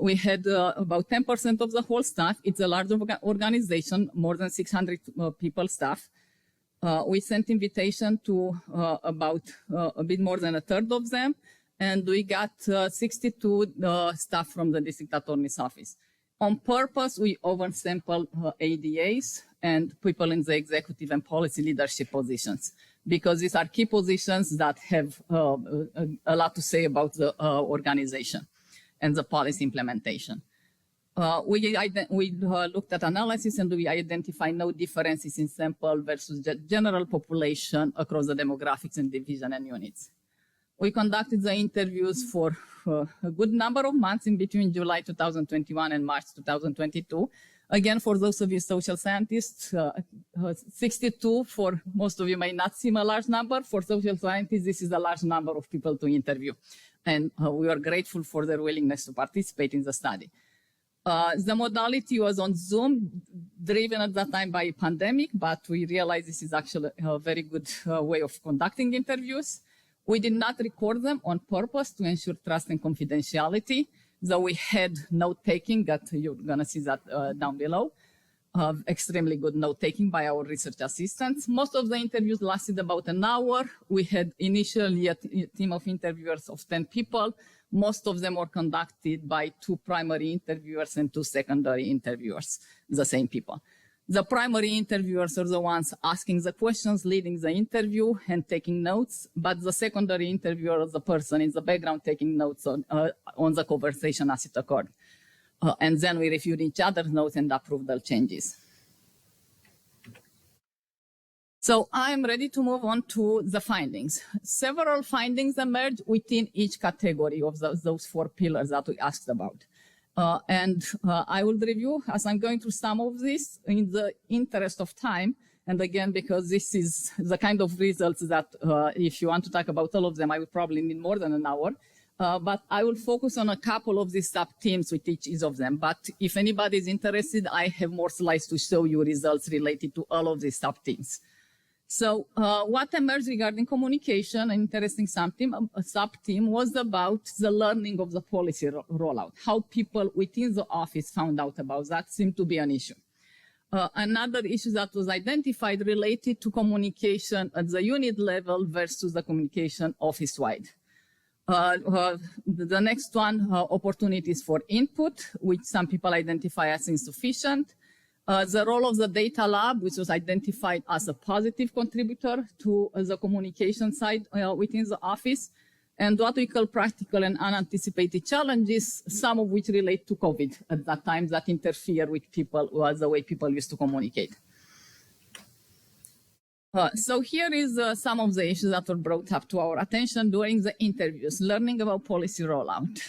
we had about 10% of the whole staff. It's a large organization, more than 600 people staff. We sent invitation to about a bit more than a third of them, and we got 62 staff from the District Attorney's Office. On purpose, we oversampled ADAs and people in the executive and policy leadership positions, because these are key positions that have a lot to say about the organization and the policy implementation. We looked at analysis and we identified no differences in sample versus the general population across the demographics and division and units. We conducted the interviews for a good number of months in between July 2021 and March 2022. Again, for those of you social scientists, 62 for most of you may not seem a large number. For social scientists, this is a large number of people to interview. And we are grateful for their willingness to participate in the study. The modality was on Zoom, driven at that time by pandemic, but we realized this is actually a very good way of conducting interviews. We did not record them on purpose to ensure trust and confidentiality, though we had note-taking, that you're going to see that down below. Extremely good note-taking by our research assistants. Most of the interviews lasted about an hour. We had initially a team of interviewers of 10 people. Most of them were conducted by 2 primary interviewers and 2 secondary interviewers, the same people. The primary interviewers are the ones asking the questions, leading the interview and taking notes, but the secondary interviewer is the person in the background taking notes on the conversation as it occurred. And then we reviewed each other's notes and approved the changes. So I'm ready to move on to the findings. Several findings emerged within each category of those 4 pillars that we asked about. I will review as I'm going through some of this in the interest of time. And again, because this is the kind of results that if you want to talk about all of them, I will probably need more than an hour. But I will focus on a couple of these sub-themes with each of them. But if anybody is interested, I have more slides to show you results related to all of these sub-themes. So what emerged regarding communication, an interesting sub-theme was about the learning of the policy rollout, how people within the office found out about that seemed to be an issue. Another issue that was identified related to communication at the unit level versus the communication office-wide. The next one, opportunities for input, which some people identify as insufficient. The role of the data lab, which was identified as a positive contributor to the communication side within the office, and what we call practical and unanticipated challenges, some of which relate to COVID at that time that interfere with people, the way people used to communicate. So here is some of the issues that were brought up to our attention during the interviews, learning about policy rollout.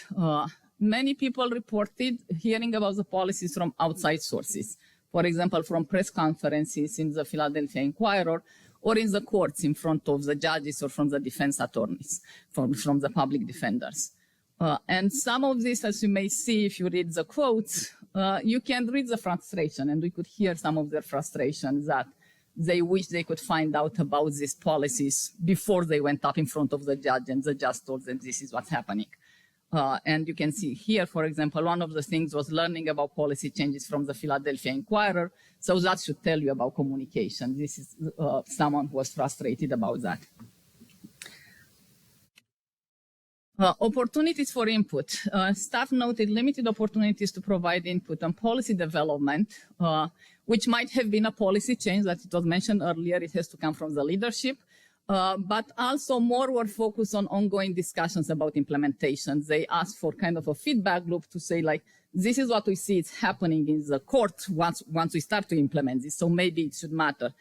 Many people reported hearing about the policies from outside sources, for example, from press conferences in the Philadelphia Inquirer, or in the courts in front of the judges or from the defense attorneys, from the public defenders. And some of this, as you may see if you read the quotes, you can read the frustration, and we could hear some of their frustrations that they wish they could find out about these policies before they went up in front of the judge and the judge told them this is what's happening. And you can see here, for example, one of the things was learning about policy changes from the Philadelphia Inquirer. So that should tell you about communication. This is someone who was frustrated about that. Opportunities for input. Staff noted limited opportunities to provide input on policy development, which might have been a policy change that it was mentioned earlier. It has to come from the leadership. But also more were focused on ongoing discussions about implementation. They asked for kind of a feedback loop to say, like, this is what we see is happening in the court once we start to implement this, so maybe it should matter.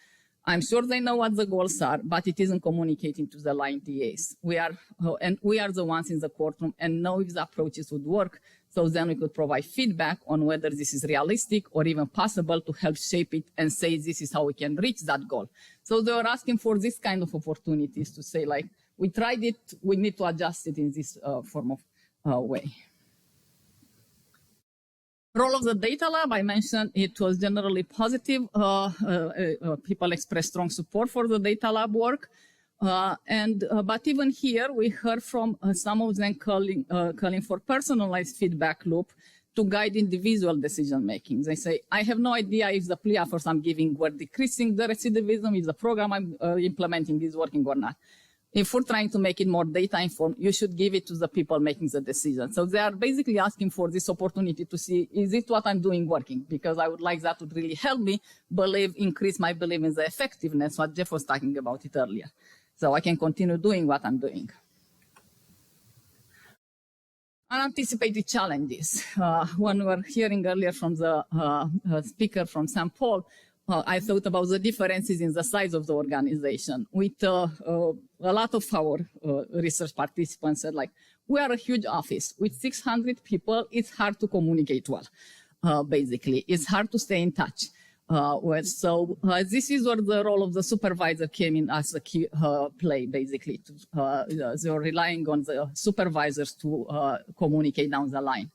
I'm sure they know what the goals are, but it isn't communicating to the line DAs. We are the ones in the courtroom and know if the approaches would work, so then we could provide feedback on whether this is realistic or even possible to help shape it and say this is how we can reach that goal. So they were asking for this kind of opportunities to say, like, we tried it, we need to adjust it in this form of way. Role of the data lab, I mentioned it was generally positive. People expressed strong support for the data lab work. But even here, we heard from some of them calling for personalized feedback loop to guide individual decision-making. They say, I have no idea if the plea offers I'm giving were decreasing the recidivism, if the program I'm implementing is working or not. If we're trying to make it more data-informed, you should give it to the people making the decision. So they are basically asking for this opportunity to see, is it what I'm doing working? Because I would like that would really help me increase my belief in the effectiveness, what Jeff was talking about it earlier. So I can continue doing what I'm doing. Unanticipated challenges. When we were hearing earlier from the speaker from St. Paul, I thought about the differences in the size of the organization. With a lot of our research participants said, like, we are a huge office. With 600 people, it's hard to communicate well, basically. It's hard to stay in touch. This is where the role of the supervisor came in as a key play, basically. They were relying on the supervisors to communicate down the line.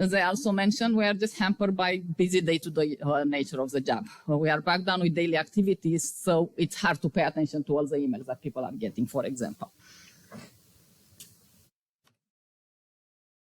As I also mentioned, we are just hampered by busy day-to-day nature of the job. We are back down with daily activities, so it's hard to pay attention to all the emails that people are getting, for example.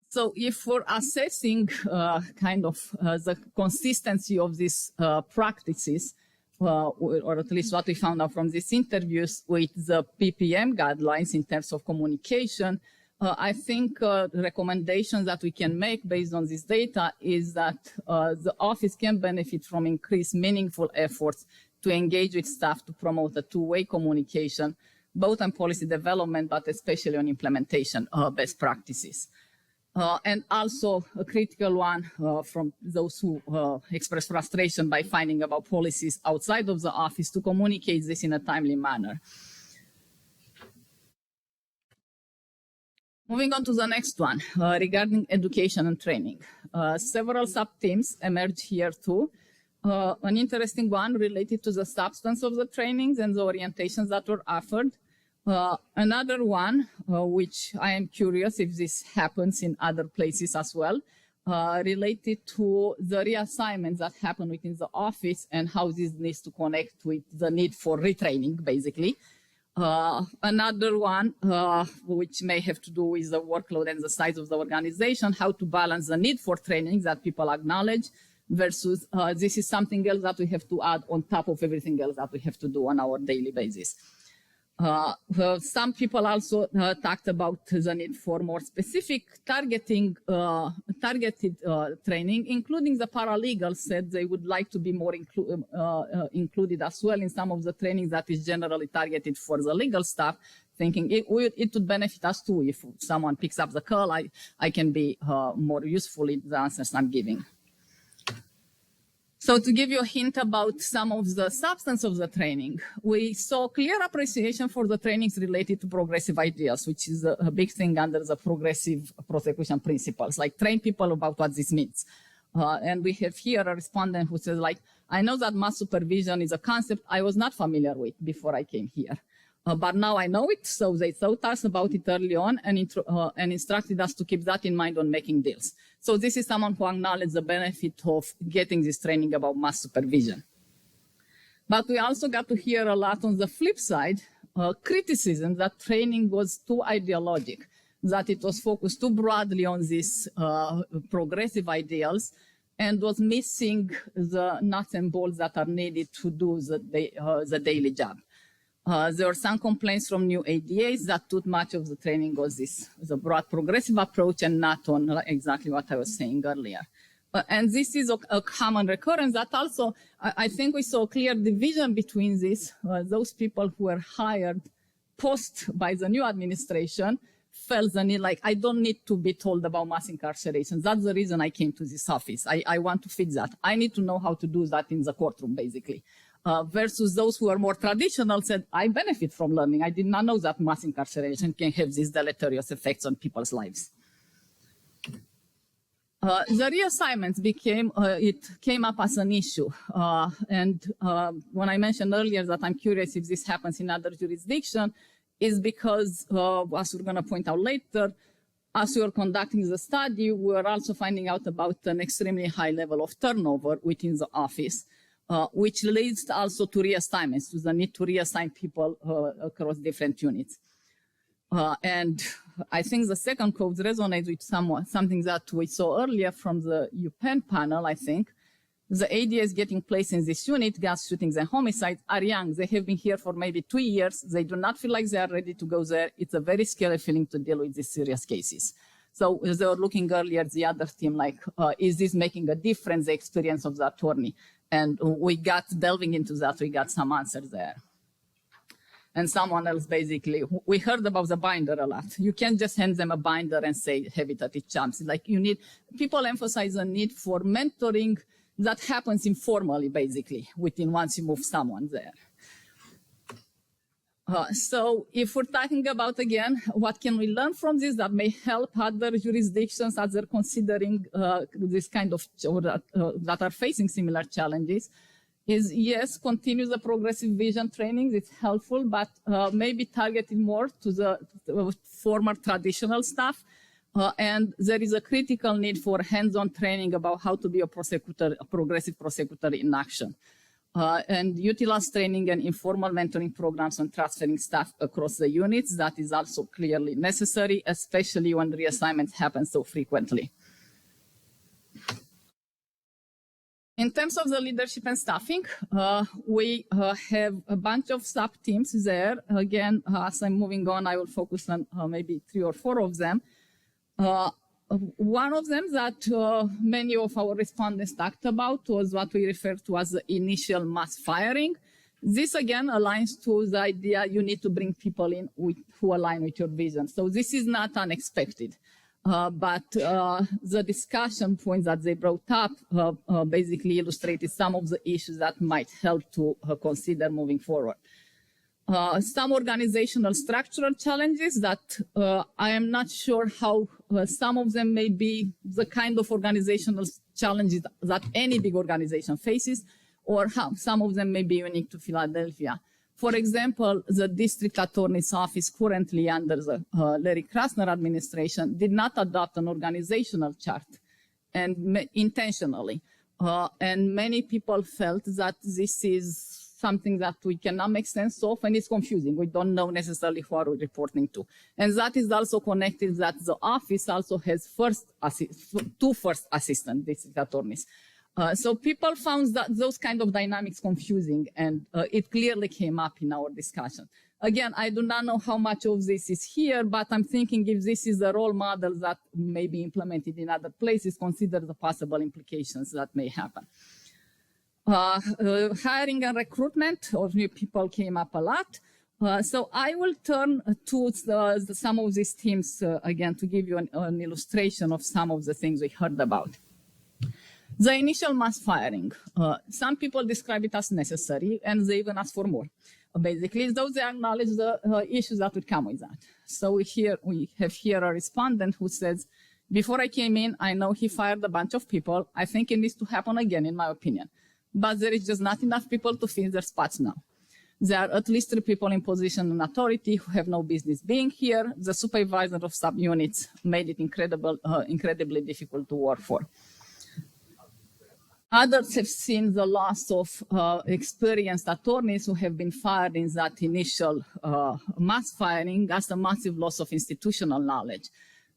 So if we're assessing the consistency of these practices, or at least what we found out from these interviews with the PPM guidelines in terms of communication, I think recommendations that we can make based on this data is that the office can benefit from increased meaningful efforts to engage with staff to promote a two-way communication, both on policy development, but especially on implementation best practices. And also a critical one from those who express frustration by finding about policies outside of the office to communicate this in a timely manner. Moving on to the next one, regarding education and training. Several sub-themes emerge here too. An interesting one related to the substance of the trainings and the orientations that were offered. Another one, which I am curious if this happens in other places as well, related to the reassignments that happen within the office and how this needs to connect with the need for retraining, basically. Another one, which may have to do with the workload and the size of the organization, how to balance the need for training that people acknowledge versus this is something else that we have to add on top of everything else that we have to do on our daily basis. Some people also talked about the need for more specific targeted training, including the paralegals said they would like to be more included as well in some of the trainings that is generally targeted for the legal staff, thinking it would benefit us too. If someone picks up the call, I can be more useful in the answers I'm giving. So to give you a hint about some of the substance of the training, we saw clear appreciation for the trainings related to progressive ideas, which is a big thing under the progressive prosecution principles, like train people about what this means. And we have here a respondent who says, like, I know that mass supervision is a concept I was not familiar with before I came here. But now I know it, so they taught us about it early on and instructed us to keep that in mind when making deals. So this is someone who acknowledged the benefit of getting this training about mass supervision. But we also got to hear a lot on the flip side, criticism that training was too ideologic, that it was focused too broadly on these progressive ideals and was missing the nuts and bolts that are needed to do the daily job. There were some complaints from new ADAs that too much of the training was the broad progressive approach and not on exactly what I was saying earlier. And this is a common recurrence that also, I think we saw a clear division between those people who were hired post by the new administration felt the need, like, I don't need to be told about mass incarceration. That's the reason I came to this office. I want to fix that. I need to know how to do that in the courtroom, basically. Versus those who are more traditional said, I benefit from learning. I did not know that mass incarceration can have these deleterious effects on people's lives. The reassignments came up as an issue. When I mentioned earlier that I'm curious if this happens in other jurisdictions, is because, as we're going to point out later, as we were conducting the study, we were also finding out about an extremely high level of turnover within the office. Which leads also to reassignments, to the need to reassign people across different units. And I think the second quote resonates with something that we saw earlier from the UPenn panel, I think. The ADAs getting placed in this unit, gas shootings and homicides, are young. They have been here for maybe 2 years. They do not feel like they are ready to go there. It's a very scary feeling to deal with these serious cases. So as they were looking earlier at the other team, like, is this making a difference, the experience of the attorney? And we got delving into that, we got some answers there. And someone else basically, we heard about the binder a lot. You can't just hand them a binder and say, have it at each chance. Like people emphasize the need for mentoring that happens informally, basically, once you move someone there. So if we're talking about, again, what can we learn from this that may help other jurisdictions as they're considering this kind of, that are facing similar challenges, is yes, continue the progressive vision trainings. It's helpful, but maybe targeted more to the former traditional stuff. And there is a critical need for hands-on training about how to be a prosecutor, a progressive prosecutor in action. And utilize training and informal mentoring programs on transferring staff across the units. That is also clearly necessary, especially when reassignments happen so frequently. In terms of the leadership and staffing, we have a bunch of sub-teams there. Again, as I'm moving on, I will focus on maybe 3 or 4 of them. One of them that many of our respondents talked about was what we refer to as the initial mass firing. This again aligns to the idea you need to bring people in who align with your vision. So this is not unexpected, but the discussion points that they brought up basically illustrated some of the issues that might help to consider moving forward. Some organizational structural challenges that I am not sure how some of them may be the kind of organizational challenges that any big organization faces, or how some of them may be unique to Philadelphia. For example, the district attorney's office currently under the Larry Krasner administration did not adopt an organizational chart, and intentionally. And many people felt that this is something that we cannot make sense of, and it's confusing. We don't know necessarily who are we reporting to. And that is also connected that the office also has two first assistant district attorneys. So people found that those kind of dynamics confusing, and it clearly came up in our discussion. Again, I do not know how much of this is here, but I'm thinking if this is a role model that may be implemented in other places, consider the possible implications that may happen. Hiring and recruitment of new people came up a lot. So I will turn to some of these teams again to give you an illustration of some of the things we heard about. The initial mass firing, some people describe it as necessary, and they even ask for more. Basically, though they acknowledge the issues that would come with that. So we have here a respondent who says, before I came in, I know he fired a bunch of people. I think it needs to happen again, in my opinion. But there is just not enough people to fill their spots now. There are at least 3 people in position and authority who have no business being here. The supervisor of subunits made it incredibly difficult to work for. Others have seen the loss of experienced attorneys who have been fired in that initial mass firing as a massive loss of institutional knowledge.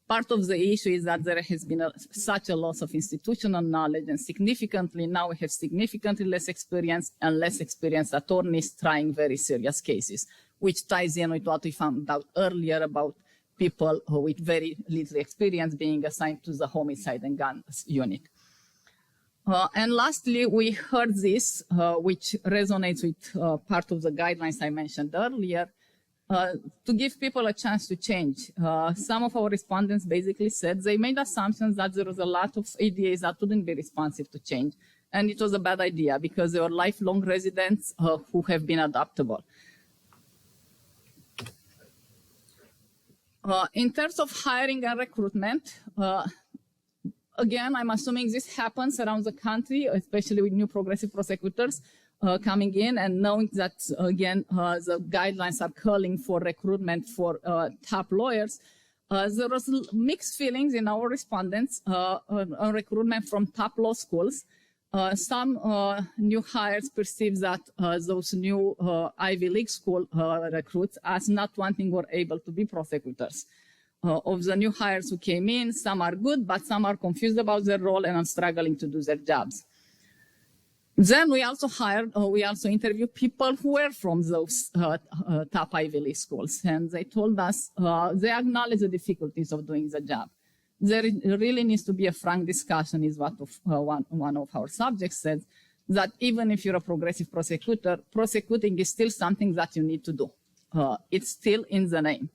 Part of the issue is that there has been such a loss of institutional knowledge, and now we have significantly less experience and less experienced attorneys trying very serious cases, which ties in with what we found out earlier about people with very little experience being assigned to the homicide and guns unit. And lastly, we heard this, which resonates with part of the guidelines I mentioned earlier, to give people a chance to change. Some of our respondents basically said they made assumptions that there was a lot of ADAs that wouldn't be responsive to change. And it was a bad idea because they were lifelong residents who have been adaptable. In terms of hiring and recruitment, again, I'm assuming this happens around the country, especially with new progressive prosecutors coming in and knowing that, again, the guidelines are calling for recruitment for top lawyers. There was mixed feelings in our respondents on recruitment from top law schools. Some new hires perceive that those new Ivy League school recruits as not wanting or able to be prosecutors. Of the new hires who came in, some are good, but some are confused about their role and are struggling to do their jobs. Then we also interviewed people who were from those top Ivy League schools, and they told us they acknowledge the difficulties of doing the job. There really needs to be a frank discussion, is what one of our subjects said, that even if you're a progressive prosecutor, prosecuting is still something that you need to do. It's still in the name.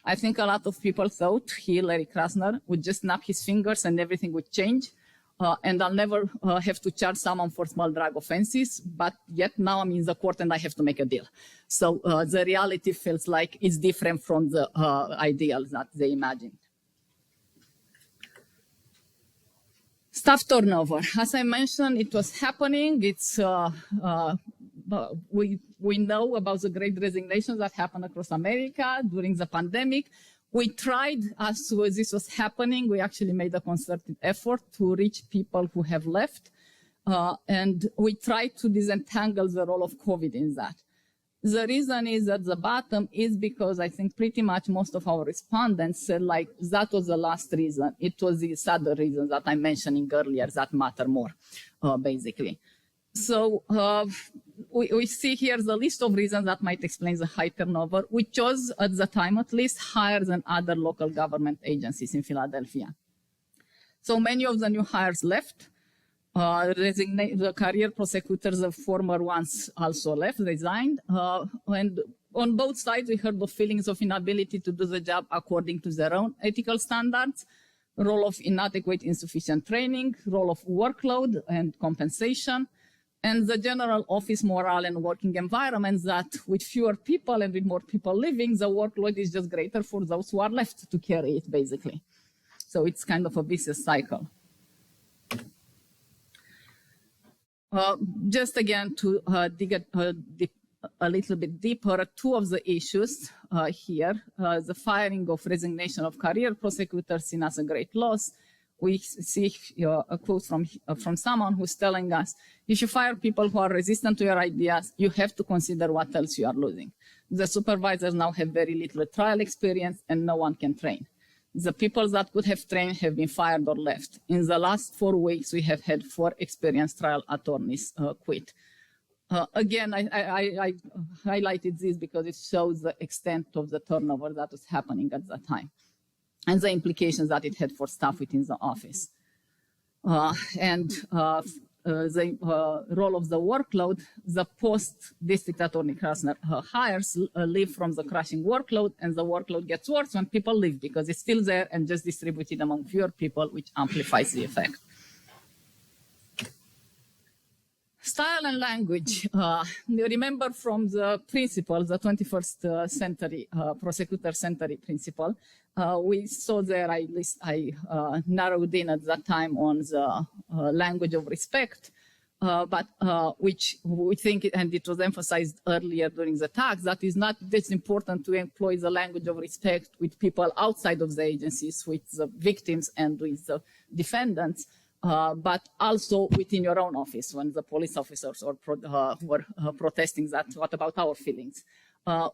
I think a lot of people thought Larry Krasner would just snap his fingers and everything would change. And I'll never have to charge someone for small drug offenses, but yet now I'm in the court and I have to make a deal. So the reality feels like it's different from the ideals that they imagined. Staff turnover. As I mentioned, it was happening. We know about the great resignations that happened across America during the pandemic. We tried, as this was happening, we actually made a concerted effort to reach people who have left. And we tried to disentangle the role of COVID in that. The reason is at the bottom is because I think pretty much most of our respondents said like that was the last reason. It was these other reasons that I'm mentioning earlier that matter more, basically. So we see here the list of reasons that might explain the high turnover, which was, at the time at least, higher than other local government agencies in Philadelphia. So many of the new hires left. The career prosecutors, the former ones, also left, resigned. And on both sides, we heard of feelings of inability to do the job according to their own ethical standards, role of inadequate, insufficient training, role of workload and compensation, and the general office morale and working environment that with fewer people and with more people leaving, the workload is just greater for those who are left to carry it, basically. So it's kind of a vicious cycle. Just again to dig a little bit deeper, two of the issues here, the firing of resignation of career prosecutors seen as a great loss. We see a quote from someone who's telling us, if you fire people who are resistant to your ideas, you have to consider what else you are losing. The supervisors now have very little trial experience and no one can train. The people that could have trained have been fired or left. In the last 4 weeks, we have had 4 experienced trial attorneys quit. Again, I highlighted this because it shows the extent of the turnover that was happening at that time and the implications that it had for staff within the office. The role of the workload, the post-district attorney Krasner hires leave from the crushing workload, and the workload gets worse when people leave because it's still there and just distributed among fewer people, which amplifies the effect. Style and language. You remember from the principle, the 21st century Prosecutor century principle, we saw there, at least I narrowed in at that time on the language of respect, but which we think, and it was emphasized earlier during the talk, that is not this important to employ the language of respect with people outside of the agencies, with the victims and with the defendants, but also within your own office when the police officers were protesting that, what about our feelings?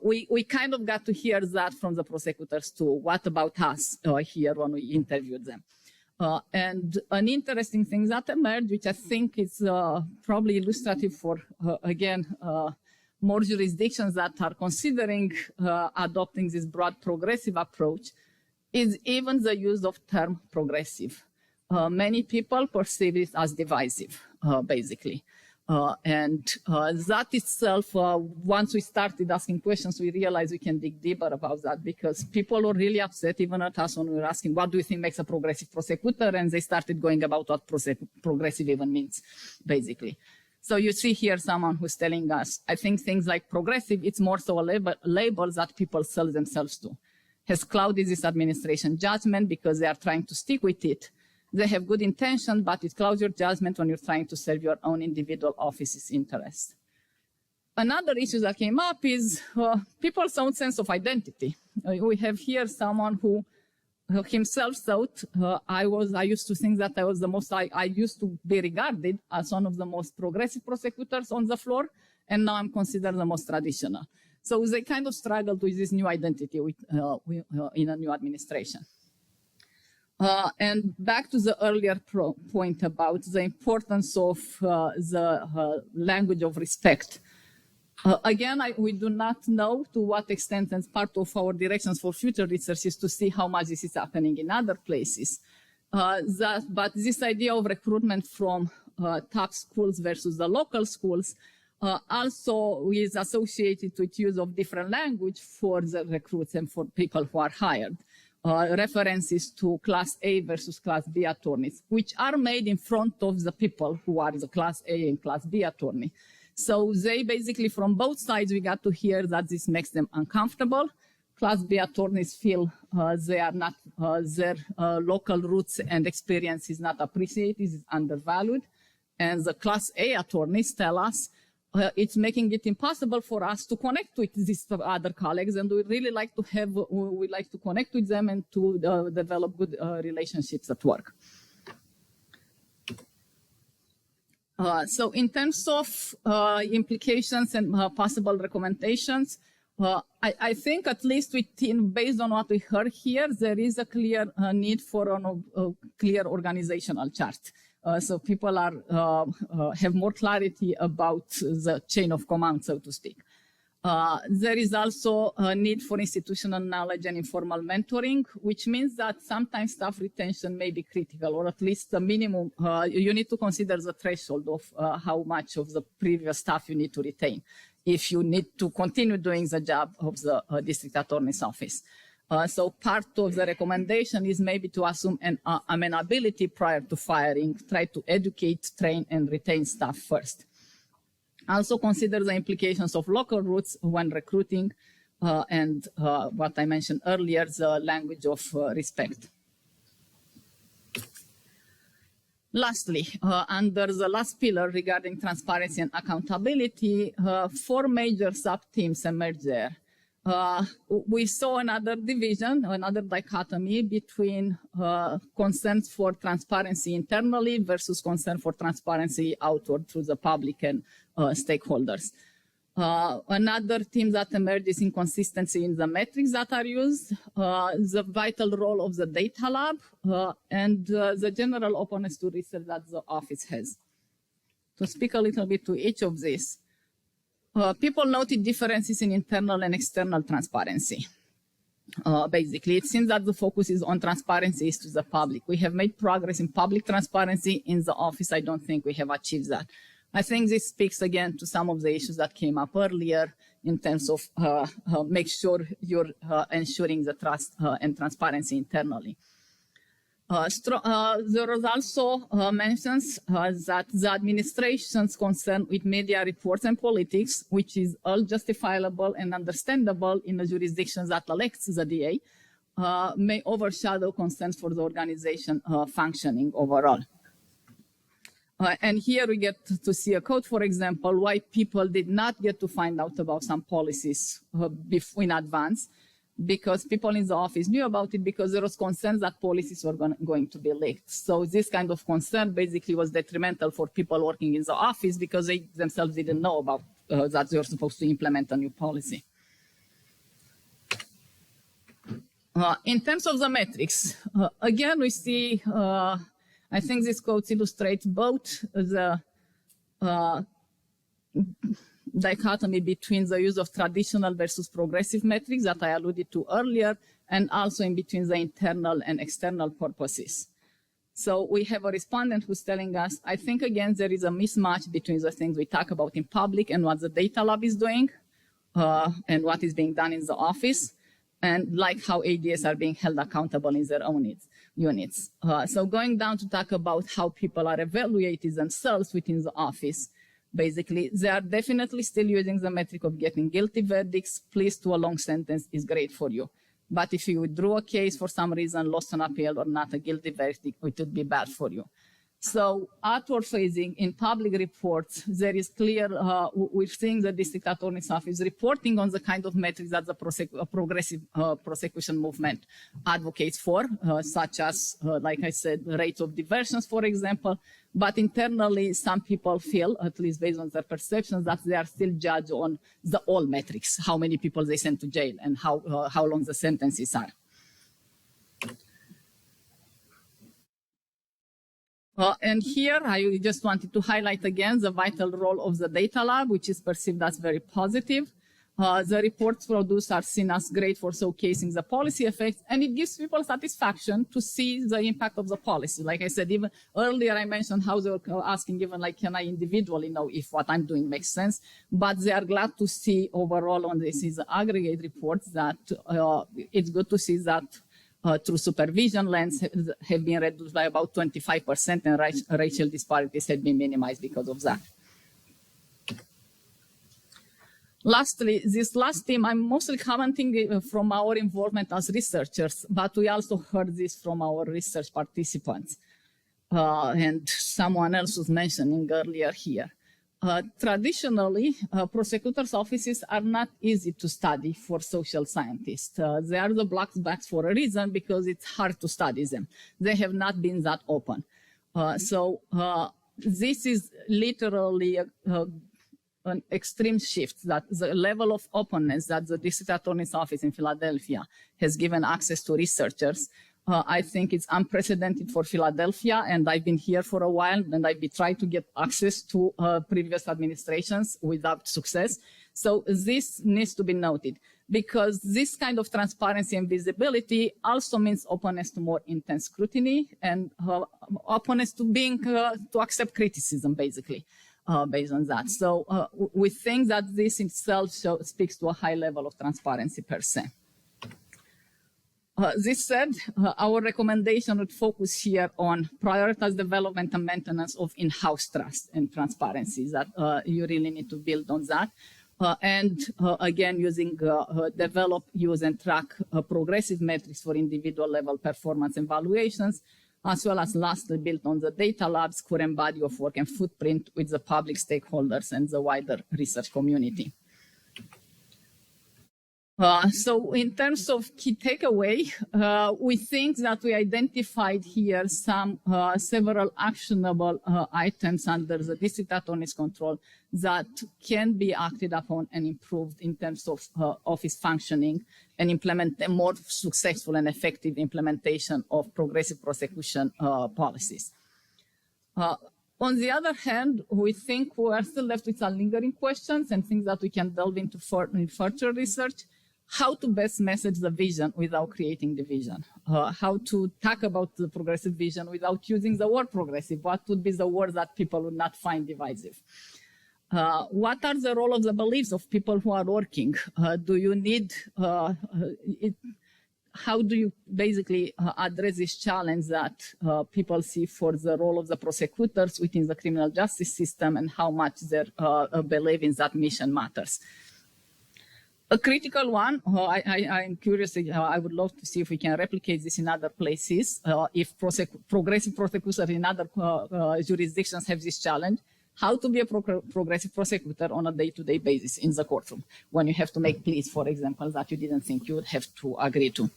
We kind of got to hear that from the prosecutors too. What about us here when we interviewed them? And an interesting thing that emerged, which I think is probably illustrative for, again, more jurisdictions that are considering adopting this broad progressive approach, is even the use of term progressive. Many people perceive it as divisive, basically. And that itself, once we started asking questions, we realized we can dig deeper about that, because people were really upset, even at us, when we were asking, what do you think makes a progressive prosecutor? And they started going about what progressive even means, basically. So you see here someone who's telling us, I think things like progressive, it's more so a label that people sell themselves to. Has clouded this administration judgment because they are trying to stick with it. They have good intention, but it clouds your judgment when you're trying to serve your own individual office's interest. Another issue that came up is people's own sense of identity. We have here someone who himself thought, I used to think that I used to be regarded as one of the most progressive prosecutors on the floor, and now I'm considered the most traditional. So they kind of struggled with this new identity in a new administration. And back to the earlier point about the importance of the language of respect. Again, we do not know to what extent, and part of our directions for future research is to see how much this is happening in other places. But this idea of recruitment from top schools versus the local schools also is associated with use of different language for the recruits and for people who are hired. References to Class A versus Class B attorneys, which are made in front of the people who are the Class A and Class B attorney. So they basically, from both sides, we got to hear that this makes them uncomfortable. Class B attorneys feel they are not, their local roots and experience is not appreciated, is undervalued. And the Class A attorneys tell us, it's making it impossible for us to connect with these other colleagues, and we really like to connect with them and to develop good relationships at work. So in terms of implications and possible recommendations, I think at least based on what we heard here, there is a clear need for a clear organizational chart. So people have more clarity about the chain of command, so to speak. There is also a need for institutional knowledge and informal mentoring, which means that sometimes staff retention may be critical, or at least the minimum. You need to consider the threshold of how much of the previous staff you need to retain if you need to continue doing the job of the district attorney's office. So part of the recommendation is maybe to assume an amenability prior to firing, try to educate, train, and retain staff first. Also consider the implications of local roots when recruiting and what I mentioned earlier, the language of respect. Lastly, under the last pillar regarding transparency and accountability, 4 major sub-themes emerged there. We saw another division, another dichotomy between concerns for transparency internally versus concern for transparency outward through the public and stakeholders. Another theme that emerged is inconsistency in the metrics that are used, the vital role of the data lab, and the general openness to research that the office has. To speak a little bit to each of these, people noted differences in internal and external transparency. Basically, it seems that the focus is on transparency to the public. We have made progress in public transparency. In the office, I don't think we have achieved that. I think this speaks again to some of the issues that came up earlier in terms of make sure you're ensuring the trust and transparency internally. There was also mentions that the administration's concern with media reports and politics, which is all justifiable and understandable in a jurisdiction that elects the DA, may overshadow concerns for the organization functioning overall. And here we get to see a code, for example, why people did not get to find out about some policies in advance, because people in the office knew about it because there was concerns that policies were going to be leaked. So this kind of concern basically was detrimental for people working in the office because they themselves didn't know about that they were supposed to implement a new policy. In terms of the metrics, again, we see, I think this quote illustrates both the dichotomy between the use of traditional versus progressive metrics that I alluded to earlier, and also in between the internal and external purposes. So we have a respondent who's telling us, I think, again, there is a mismatch between the things we talk about in public and what the data lab is doing and what is being done in the office, and like how ADS are being held accountable in their own units. So going down to talk about how people are evaluated themselves within the office, basically, they are definitely still using the metric of getting guilty verdicts. Pleas to a long sentence is great for you. But if you withdrew a case for some reason, lost an appeal or not a guilty verdict, it would be bad for you. So outward facing in public reports, there is clear, we're seeing the district attorney's office reporting on the kind of metrics that the progressive prosecution movement advocates for, such as, like I said, rates of diversions, for example. But internally, some people feel, at least based on their perceptions, that they are still judged on the all metrics, how many people they send to jail and how long the sentences are. And here, I just wanted to highlight again the vital role of the data lab, which is perceived as very positive. The reports produced are seen as great for showcasing the policy effects, and it gives people satisfaction to see the impact of the policy. Like I said, even earlier I mentioned how they were asking even like, can I individually know if what I'm doing makes sense? But they are glad to see overall on this is aggregate reports that it's good to see that through supervision lens have been reduced by about 25%, and racial disparities have been minimized because of that. Lastly, this last theme, I'm mostly commenting from our involvement as researchers, but we also heard this from our research participants. And someone else was mentioning earlier here. Traditionally, prosecutors' offices are not easy to study for social scientists. They are the black box for a reason, because it's hard to study them. They have not been that open. This is literally an extreme shift, that the level of openness that the district attorney's office in Philadelphia has given access to researchers. I think it's unprecedented for Philadelphia, and I've been here for a while, and I've been trying to get access to previous administrations without success. So this needs to be noted, because this kind of transparency and visibility also means openness to more intense scrutiny and openness to to accept criticism, basically. Based on that. So we think that this itself speaks to a high level of transparency per se. This said, our recommendation would focus here on prioritize development and maintenance of in-house trust and transparency, that you really need to build on that. Again, using develop, use, and track progressive metrics for individual level performance evaluations, as well as lastly, built on the data lab's current body of work and footprint with the public stakeholders and the wider research community. So in terms of key takeaway, we think that we identified here several actionable items under the district attorney's control that can be acted upon and improved in terms of office functioning and implement a more successful and effective implementation of progressive prosecution policies. On the other hand, we think we are still left with some lingering questions and things that we can delve into in further research. How to best message the vision without creating division. How to talk about the progressive vision without using the word progressive. What would be the word that people would not find divisive? What are the role of the beliefs of people who are working? Do you need, how do you basically address this challenge that people see for the role of the prosecutors within the criminal justice system and how much their belief in that mission matters? A critical one, I'm curious, I would love to see if we can replicate this in other places, if progressive prosecutors in other jurisdictions have this challenge, how to be a progressive prosecutor on a day-to-day basis in the courtroom, when you have to make pleas, for example, that you didn't think you would have to agree to.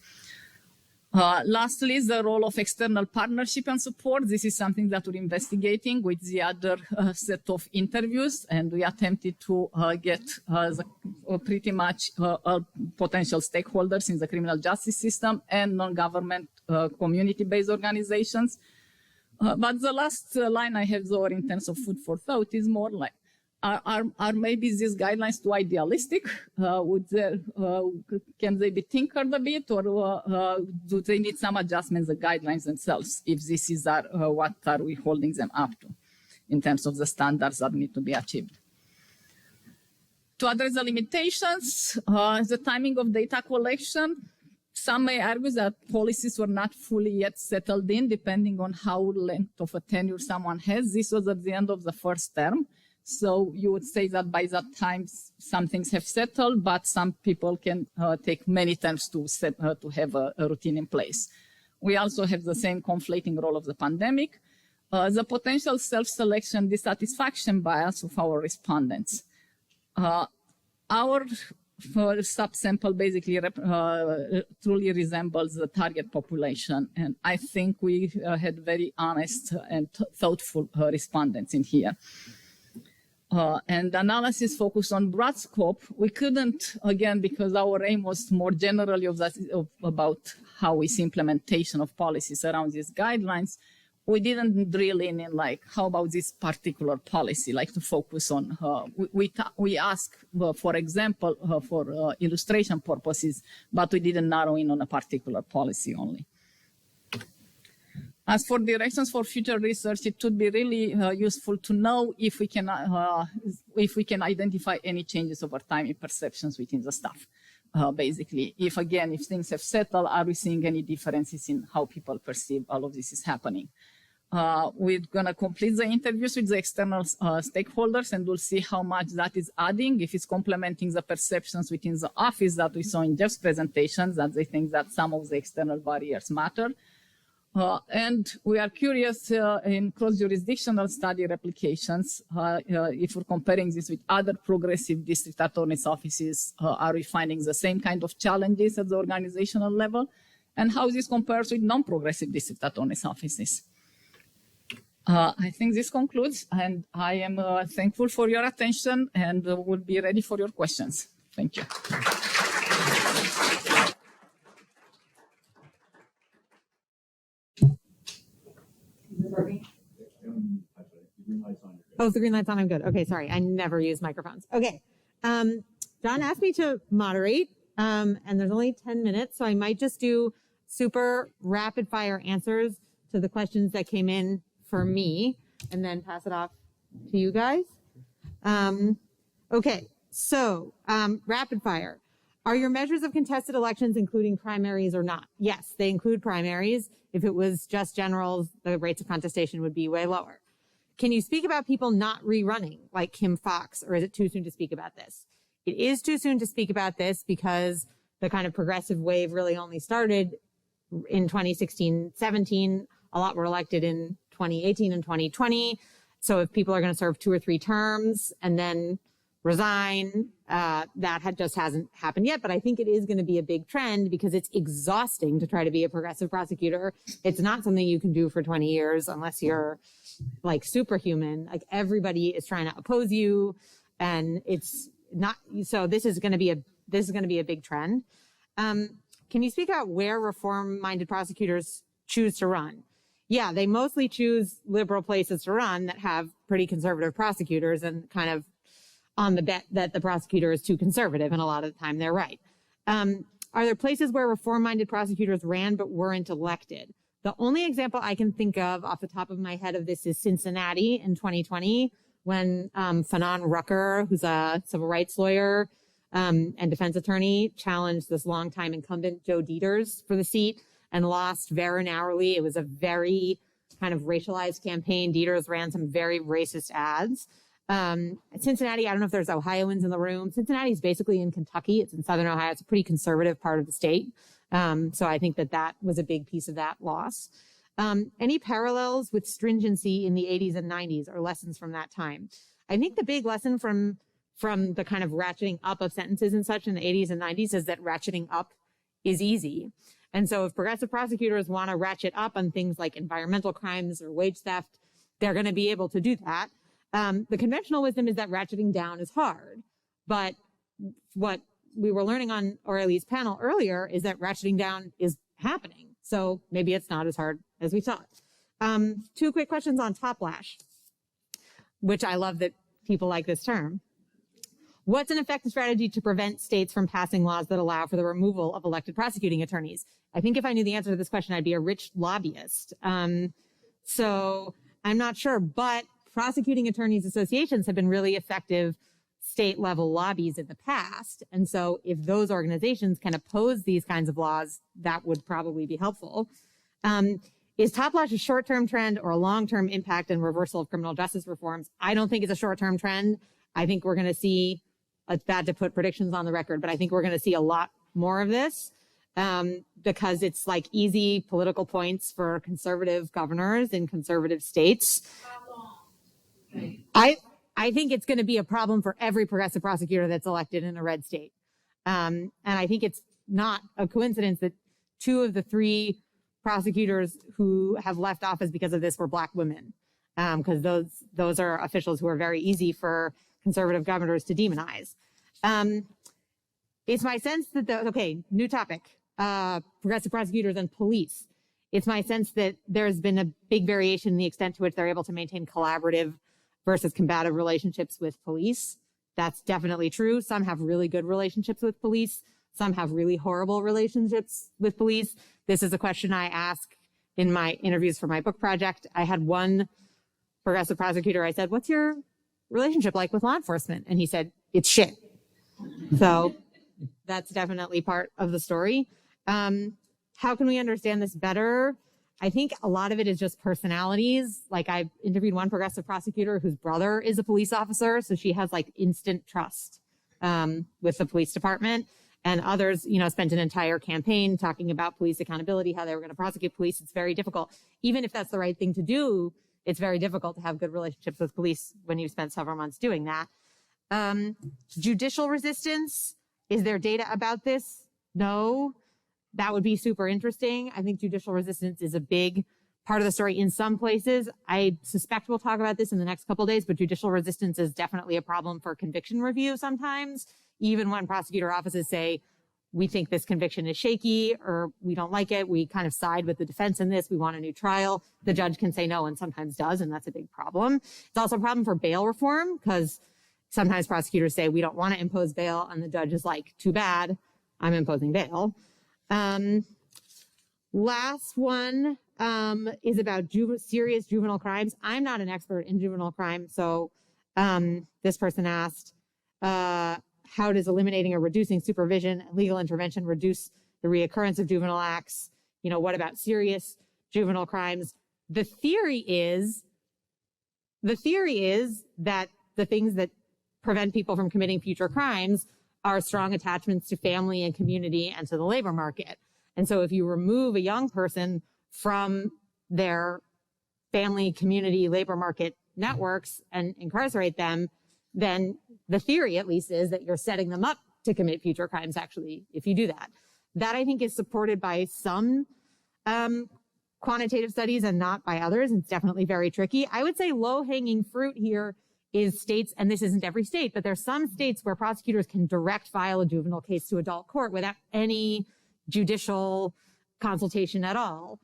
Lastly, the role of external partnership and support. This is something that we're investigating with the other set of interviews, and we attempted to get pretty much potential stakeholders in the criminal justice system and non-government community-based organizations. But the last line I have there in terms of food for thought is more like, are maybe these guidelines too idealistic? Can they be tinkered a bit, or do they need some adjustments, the guidelines themselves, if this is what are we holding them up to in terms of the standards that need to be achieved? To address the limitations, the timing of data collection, some may argue that policies were not fully yet settled in, depending on how length of a tenure someone has. This was at the end of the first term. So you would say that by that time, some things have settled, but some people can take many terms to have a routine in place. We also have the same conflating role of the pandemic, the potential self-selection dissatisfaction bias of our respondents. Our subsample basically truly resembles the target population, and I think we had very honest and thoughtful respondents in here. And analysis focused on broad scope. We couldn't, again, because our aim was more generally about how is implementation of policies around these guidelines. We didn't drill in like, how about this particular policy, like to focus on, we ask, for example, for illustration purposes, but we didn't narrow in on a particular policy only. As for directions for future research, it would be really useful to know if we can identify any changes over time in perceptions within the staff. Basically, if things have settled, are we seeing any differences in how people perceive all of this is happening? We're going to complete the interviews with the external stakeholders, and we'll see how much that is adding, if it's complementing the perceptions within the office that we saw in Jeff's presentations, that they think that some of the external barriers matter. And we are curious in cross-jurisdictional study replications, if we're comparing this with other progressive district attorneys' offices, are we finding the same kind of challenges at the organizational level? And how this compares with non-progressive district attorneys' offices? I think this concludes, and I am thankful for your attention, and will be ready for your questions. Thank you. Oh, the green light's on. I'm good. Okay, sorry. I never use microphones. Okay. John asked me to moderate, and there's only 10 minutes, so I might just do super rapid fire answers to the questions that came in for me, and then pass it off to you guys. Okay, so rapid fire. Are your measures of contested elections including primaries or not? Yes, they include primaries. If it was just generals, the rates of contestation would be way lower. Can you speak about people not rerunning, like Kim Fox, or is it too soon to speak about this? It is too soon to speak about this because the kind of progressive wave really only started in 2016-17. A lot were elected in 2018 and 2020. So if people are going to serve 2 or 3 terms and then resign, that just hasn't happened yet. But I think it is going to be a big trend because it's exhausting to try to be a progressive prosecutor. It's not something you can do for 20 years unless you're like superhuman. Like everybody is trying to oppose you, and it's not. So this is going to be a big trend. Can you speak about where reform-minded prosecutors choose to run? Yeah, they mostly choose liberal places to run that have pretty conservative prosecutors, and kind of on the bet that the prosecutor is too conservative, and a lot of the time they're right. Are there places where reform-minded prosecutors ran but weren't elected? The only example I can think of off the top of my head of this is Cincinnati in 2020, when Fanon Rucker, who's a civil rights lawyer, and defense attorney, challenged this longtime incumbent Joe Dieters for the seat and lost very narrowly. It was a very kind of racialized campaign. Dieters ran some very racist ads. Cincinnati, I don't know if there's Ohioans in the room. Cincinnati is basically in Kentucky. It's in Southern Ohio. It's a pretty conservative part of the state. So I think that was a big piece of that loss. Any parallels with stringency in the 80s and 90s or lessons from that time? I think the big lesson from the kind of ratcheting up of sentences and such in the 80s and 90s is that ratcheting up is easy. And so if progressive prosecutors want to ratchet up on things like environmental crimes or wage theft, they're going to be able to do that. The conventional wisdom is that ratcheting down is hard. But what we were learning on Aurelie's panel earlier is that ratcheting down is happening. So maybe it's not as hard as we thought. 2 quick questions on top lash, which I love that people like this term. What's an effective strategy to prevent states from passing laws that allow for the removal of elected prosecuting attorneys? I think if I knew the answer to this question, I'd be a rich lobbyist. So I'm not sure, but prosecuting attorneys associations have been really effective state level lobbies in the past. And so if those organizations can oppose these kinds of laws, that would probably be helpful. Is top lash a short-term trend or a long-term impact and reversal of criminal justice reforms? I don't think it's a short-term trend. I think we're going to see, it's bad to put predictions on the record, but I think we're going to see a lot more of this because it's like easy political points for conservative governors in conservative states. I think it's going to be a problem for every progressive prosecutor that's elected in a red state. And I think it's not a coincidence that 2 of the 3 prosecutors who have left office because of this were Black women, because those are officials who are very easy for conservative governors to demonize. It's my sense that new topic, progressive prosecutors and police. It's my sense that there's been a big variation in the extent to which they're able to maintain collaborative versus combative relationships with police. That's definitely true. Some have really good relationships with police. Some have really horrible relationships with police. This is a question I ask in my interviews for my book project. I had one progressive prosecutor. I said, "What's your relationship like with law enforcement?" And he said, "It's shit." So that's definitely part of the story. How can we understand this better? I think a lot of it is just personalities. Like I've interviewed one progressive prosecutor whose brother is a police officer. So she has like instant trust with the police department. And others, spent an entire campaign talking about police accountability, how they were going to prosecute police. It's very difficult. Even if that's the right thing to do, it's very difficult to have good relationships with police when you've spent several months doing that. Judicial resistance. Is there data about this? No. That would be super interesting. I think judicial resistance is a big part of the story in some places. I suspect we'll talk about this in the next couple of days, but judicial resistance is definitely a problem for conviction review sometimes. Even when prosecutor offices say, we think this conviction is shaky or we don't like it, we kind of side with the defense in this, we want a new trial, the judge can say no and sometimes does, and that's a big problem. It's also a problem for bail reform because sometimes prosecutors say we don't want to impose bail and the judge is like, too bad, I'm imposing bail. Last one is about serious juvenile crimes. I'm not an expert in juvenile crime, so this person asked, how does eliminating or reducing supervision and legal intervention reduce the reoccurrence of juvenile acts? What about serious juvenile crimes? The theory is that the things that prevent people from committing future crimes are strong attachments to family and community and to the labor market. And so if you remove a young person from their family, community, labor market networks and incarcerate them, then the theory at least is that you're setting them up to commit future crimes actually, if you do that. That I think is supported by some quantitative studies and not by others. It's definitely very tricky. I would say low-hanging fruit here is states, and this isn't every state, but there's some states where prosecutors can direct file a juvenile case to adult court without any judicial consultation at all.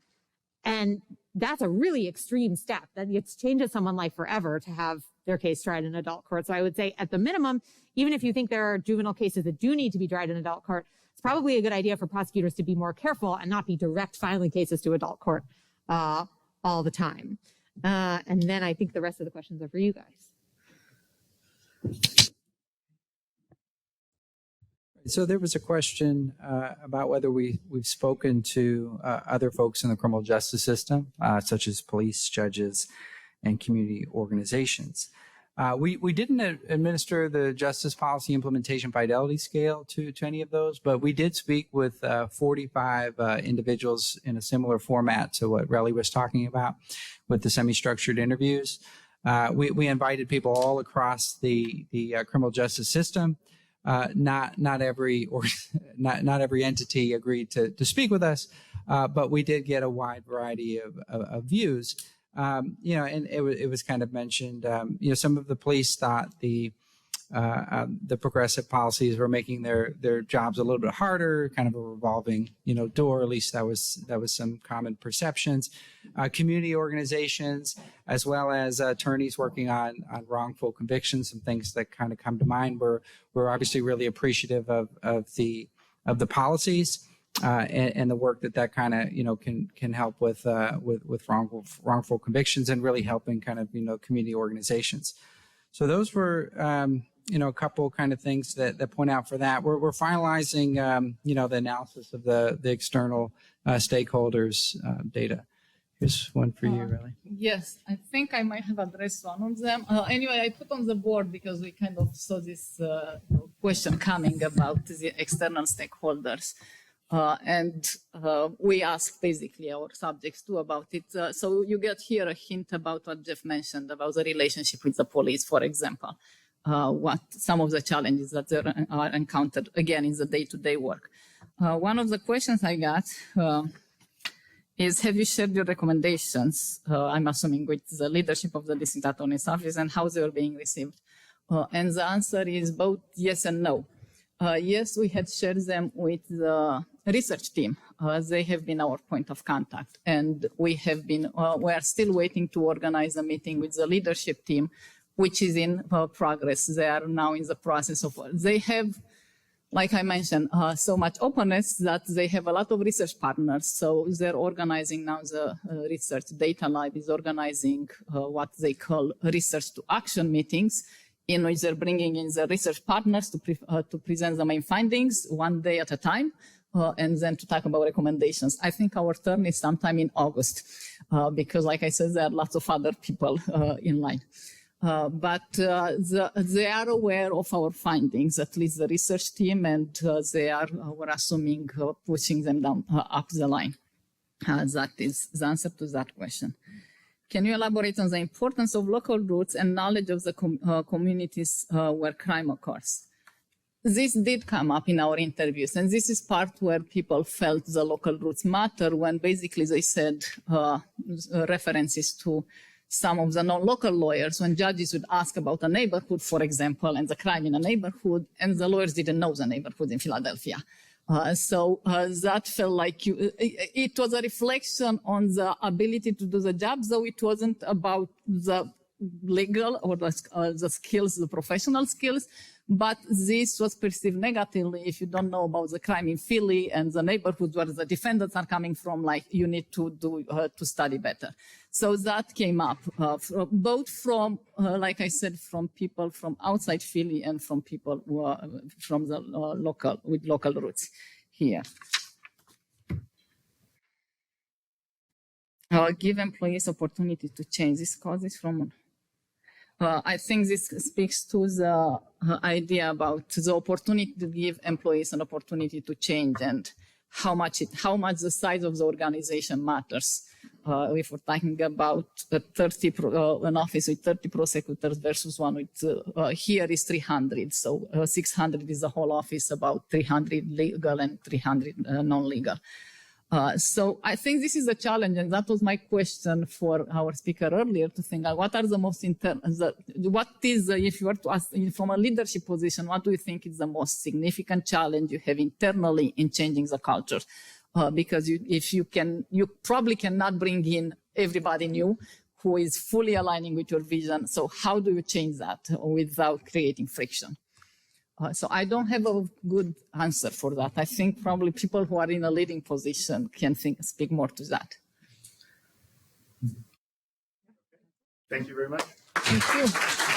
And that's a really extreme step. That it changes someone's life forever to have their case tried in adult court. So I would say at the minimum, even if you think there are juvenile cases that do need to be tried in adult court, it's probably a good idea for prosecutors to be more careful and not be direct filing cases to adult court all the time. And then I think the rest of the questions are for you guys. So there was a question about whether we've spoken to other folks in the criminal justice system, such as police, judges, and community organizations. We didn't administer the Justice Policy Implementation Fidelity Scale to any of those, but we did speak with 45 individuals in a similar format to what Relly was talking about with the semi-structured interviews. We invited people all across the criminal justice system. Not every entity agreed to speak with us, but we did get a wide variety of views. And it was kind of mentioned. Some of the police thought the progressive policies were making their jobs a little bit harder, kind of a revolving door. At least that was some common perceptions. Community organizations, as well as attorneys working on wrongful convictions, some things that kind of come to mind. We're obviously really appreciative of the policies. And the work that kind of can help with wrongful convictions and really helping kind of community organizations. So those were a couple kind of things that point out for that. We're finalizing the analysis of the external stakeholders data. Here's one for you, really. Yes, I think I might have addressed one of them. Anyway, I put on the board because we kind of saw this question coming about the external stakeholders. And we asked basically our subjects too about it. So you get here a hint about what Jeff mentioned about the relationship with the police, for example, what some of the challenges that are encountered again in the day-to-day work. One of the questions I got is, have you shared your recommendations, I'm assuming with the leadership of the District Attorney's Office, and how they were being received? And the answer is both yes and no. Yes, we had shared them with the research team. They have been our point of contact, and we are still waiting to organize a meeting with the leadership team, which is in progress. They are now in the process of, they have, like I mentioned, so much openness that they have a lot of research partners. So they're organizing now the research data lab is organizing what they call research to action meetings, in which they're bringing in the research partners to present the main findings one day at a time, and then to talk about recommendations. I think our turn is sometime in August, because like I said, there are lots of other people in line. But they are aware of our findings, at least the research team, and they are, we're assuming, pushing them down up the line. That is the answer to that question. Can you elaborate on the importance of local roots and knowledge of the communities where crime occurs? This did come up in our interviews, and this is part where people felt the local roots matter, when basically they said references to some of the non-local lawyers, when judges would ask about a neighborhood, for example, and the crime in a neighborhood, and the lawyers didn't know the neighborhood in Philadelphia. So that felt like it was a reflection on the ability to do the job, though it wasn't about the legal or the skills, the professional skills, but this was perceived negatively. If you don't know about the crime in Philly and the neighborhoods where the defendants are coming from, like you need to do to study better. So that came up both from, like I said, from people from outside Philly and from people who are from the with local roots here. Give employees opportunity to change. This causes from. I think this speaks to the idea about the opportunity to give employees an opportunity to change and how much the size of the organization matters. If we're talking about an office with 30 prosecutors versus one with, here is 300. So 600 is the whole office, about 300 legal and 300 non-legal. So I think this is a challenge, and that was my question for our speaker earlier, to think what are the most if you were to ask from a leadership position, what do you think is the most significant challenge you have internally in changing the culture? Because you probably cannot bring in everybody new who is fully aligning with your vision. So how do you change that without creating friction? So I don't have a good answer for that. I think probably people who are in a leading position can speak more to that. Thank you very much. Thank you.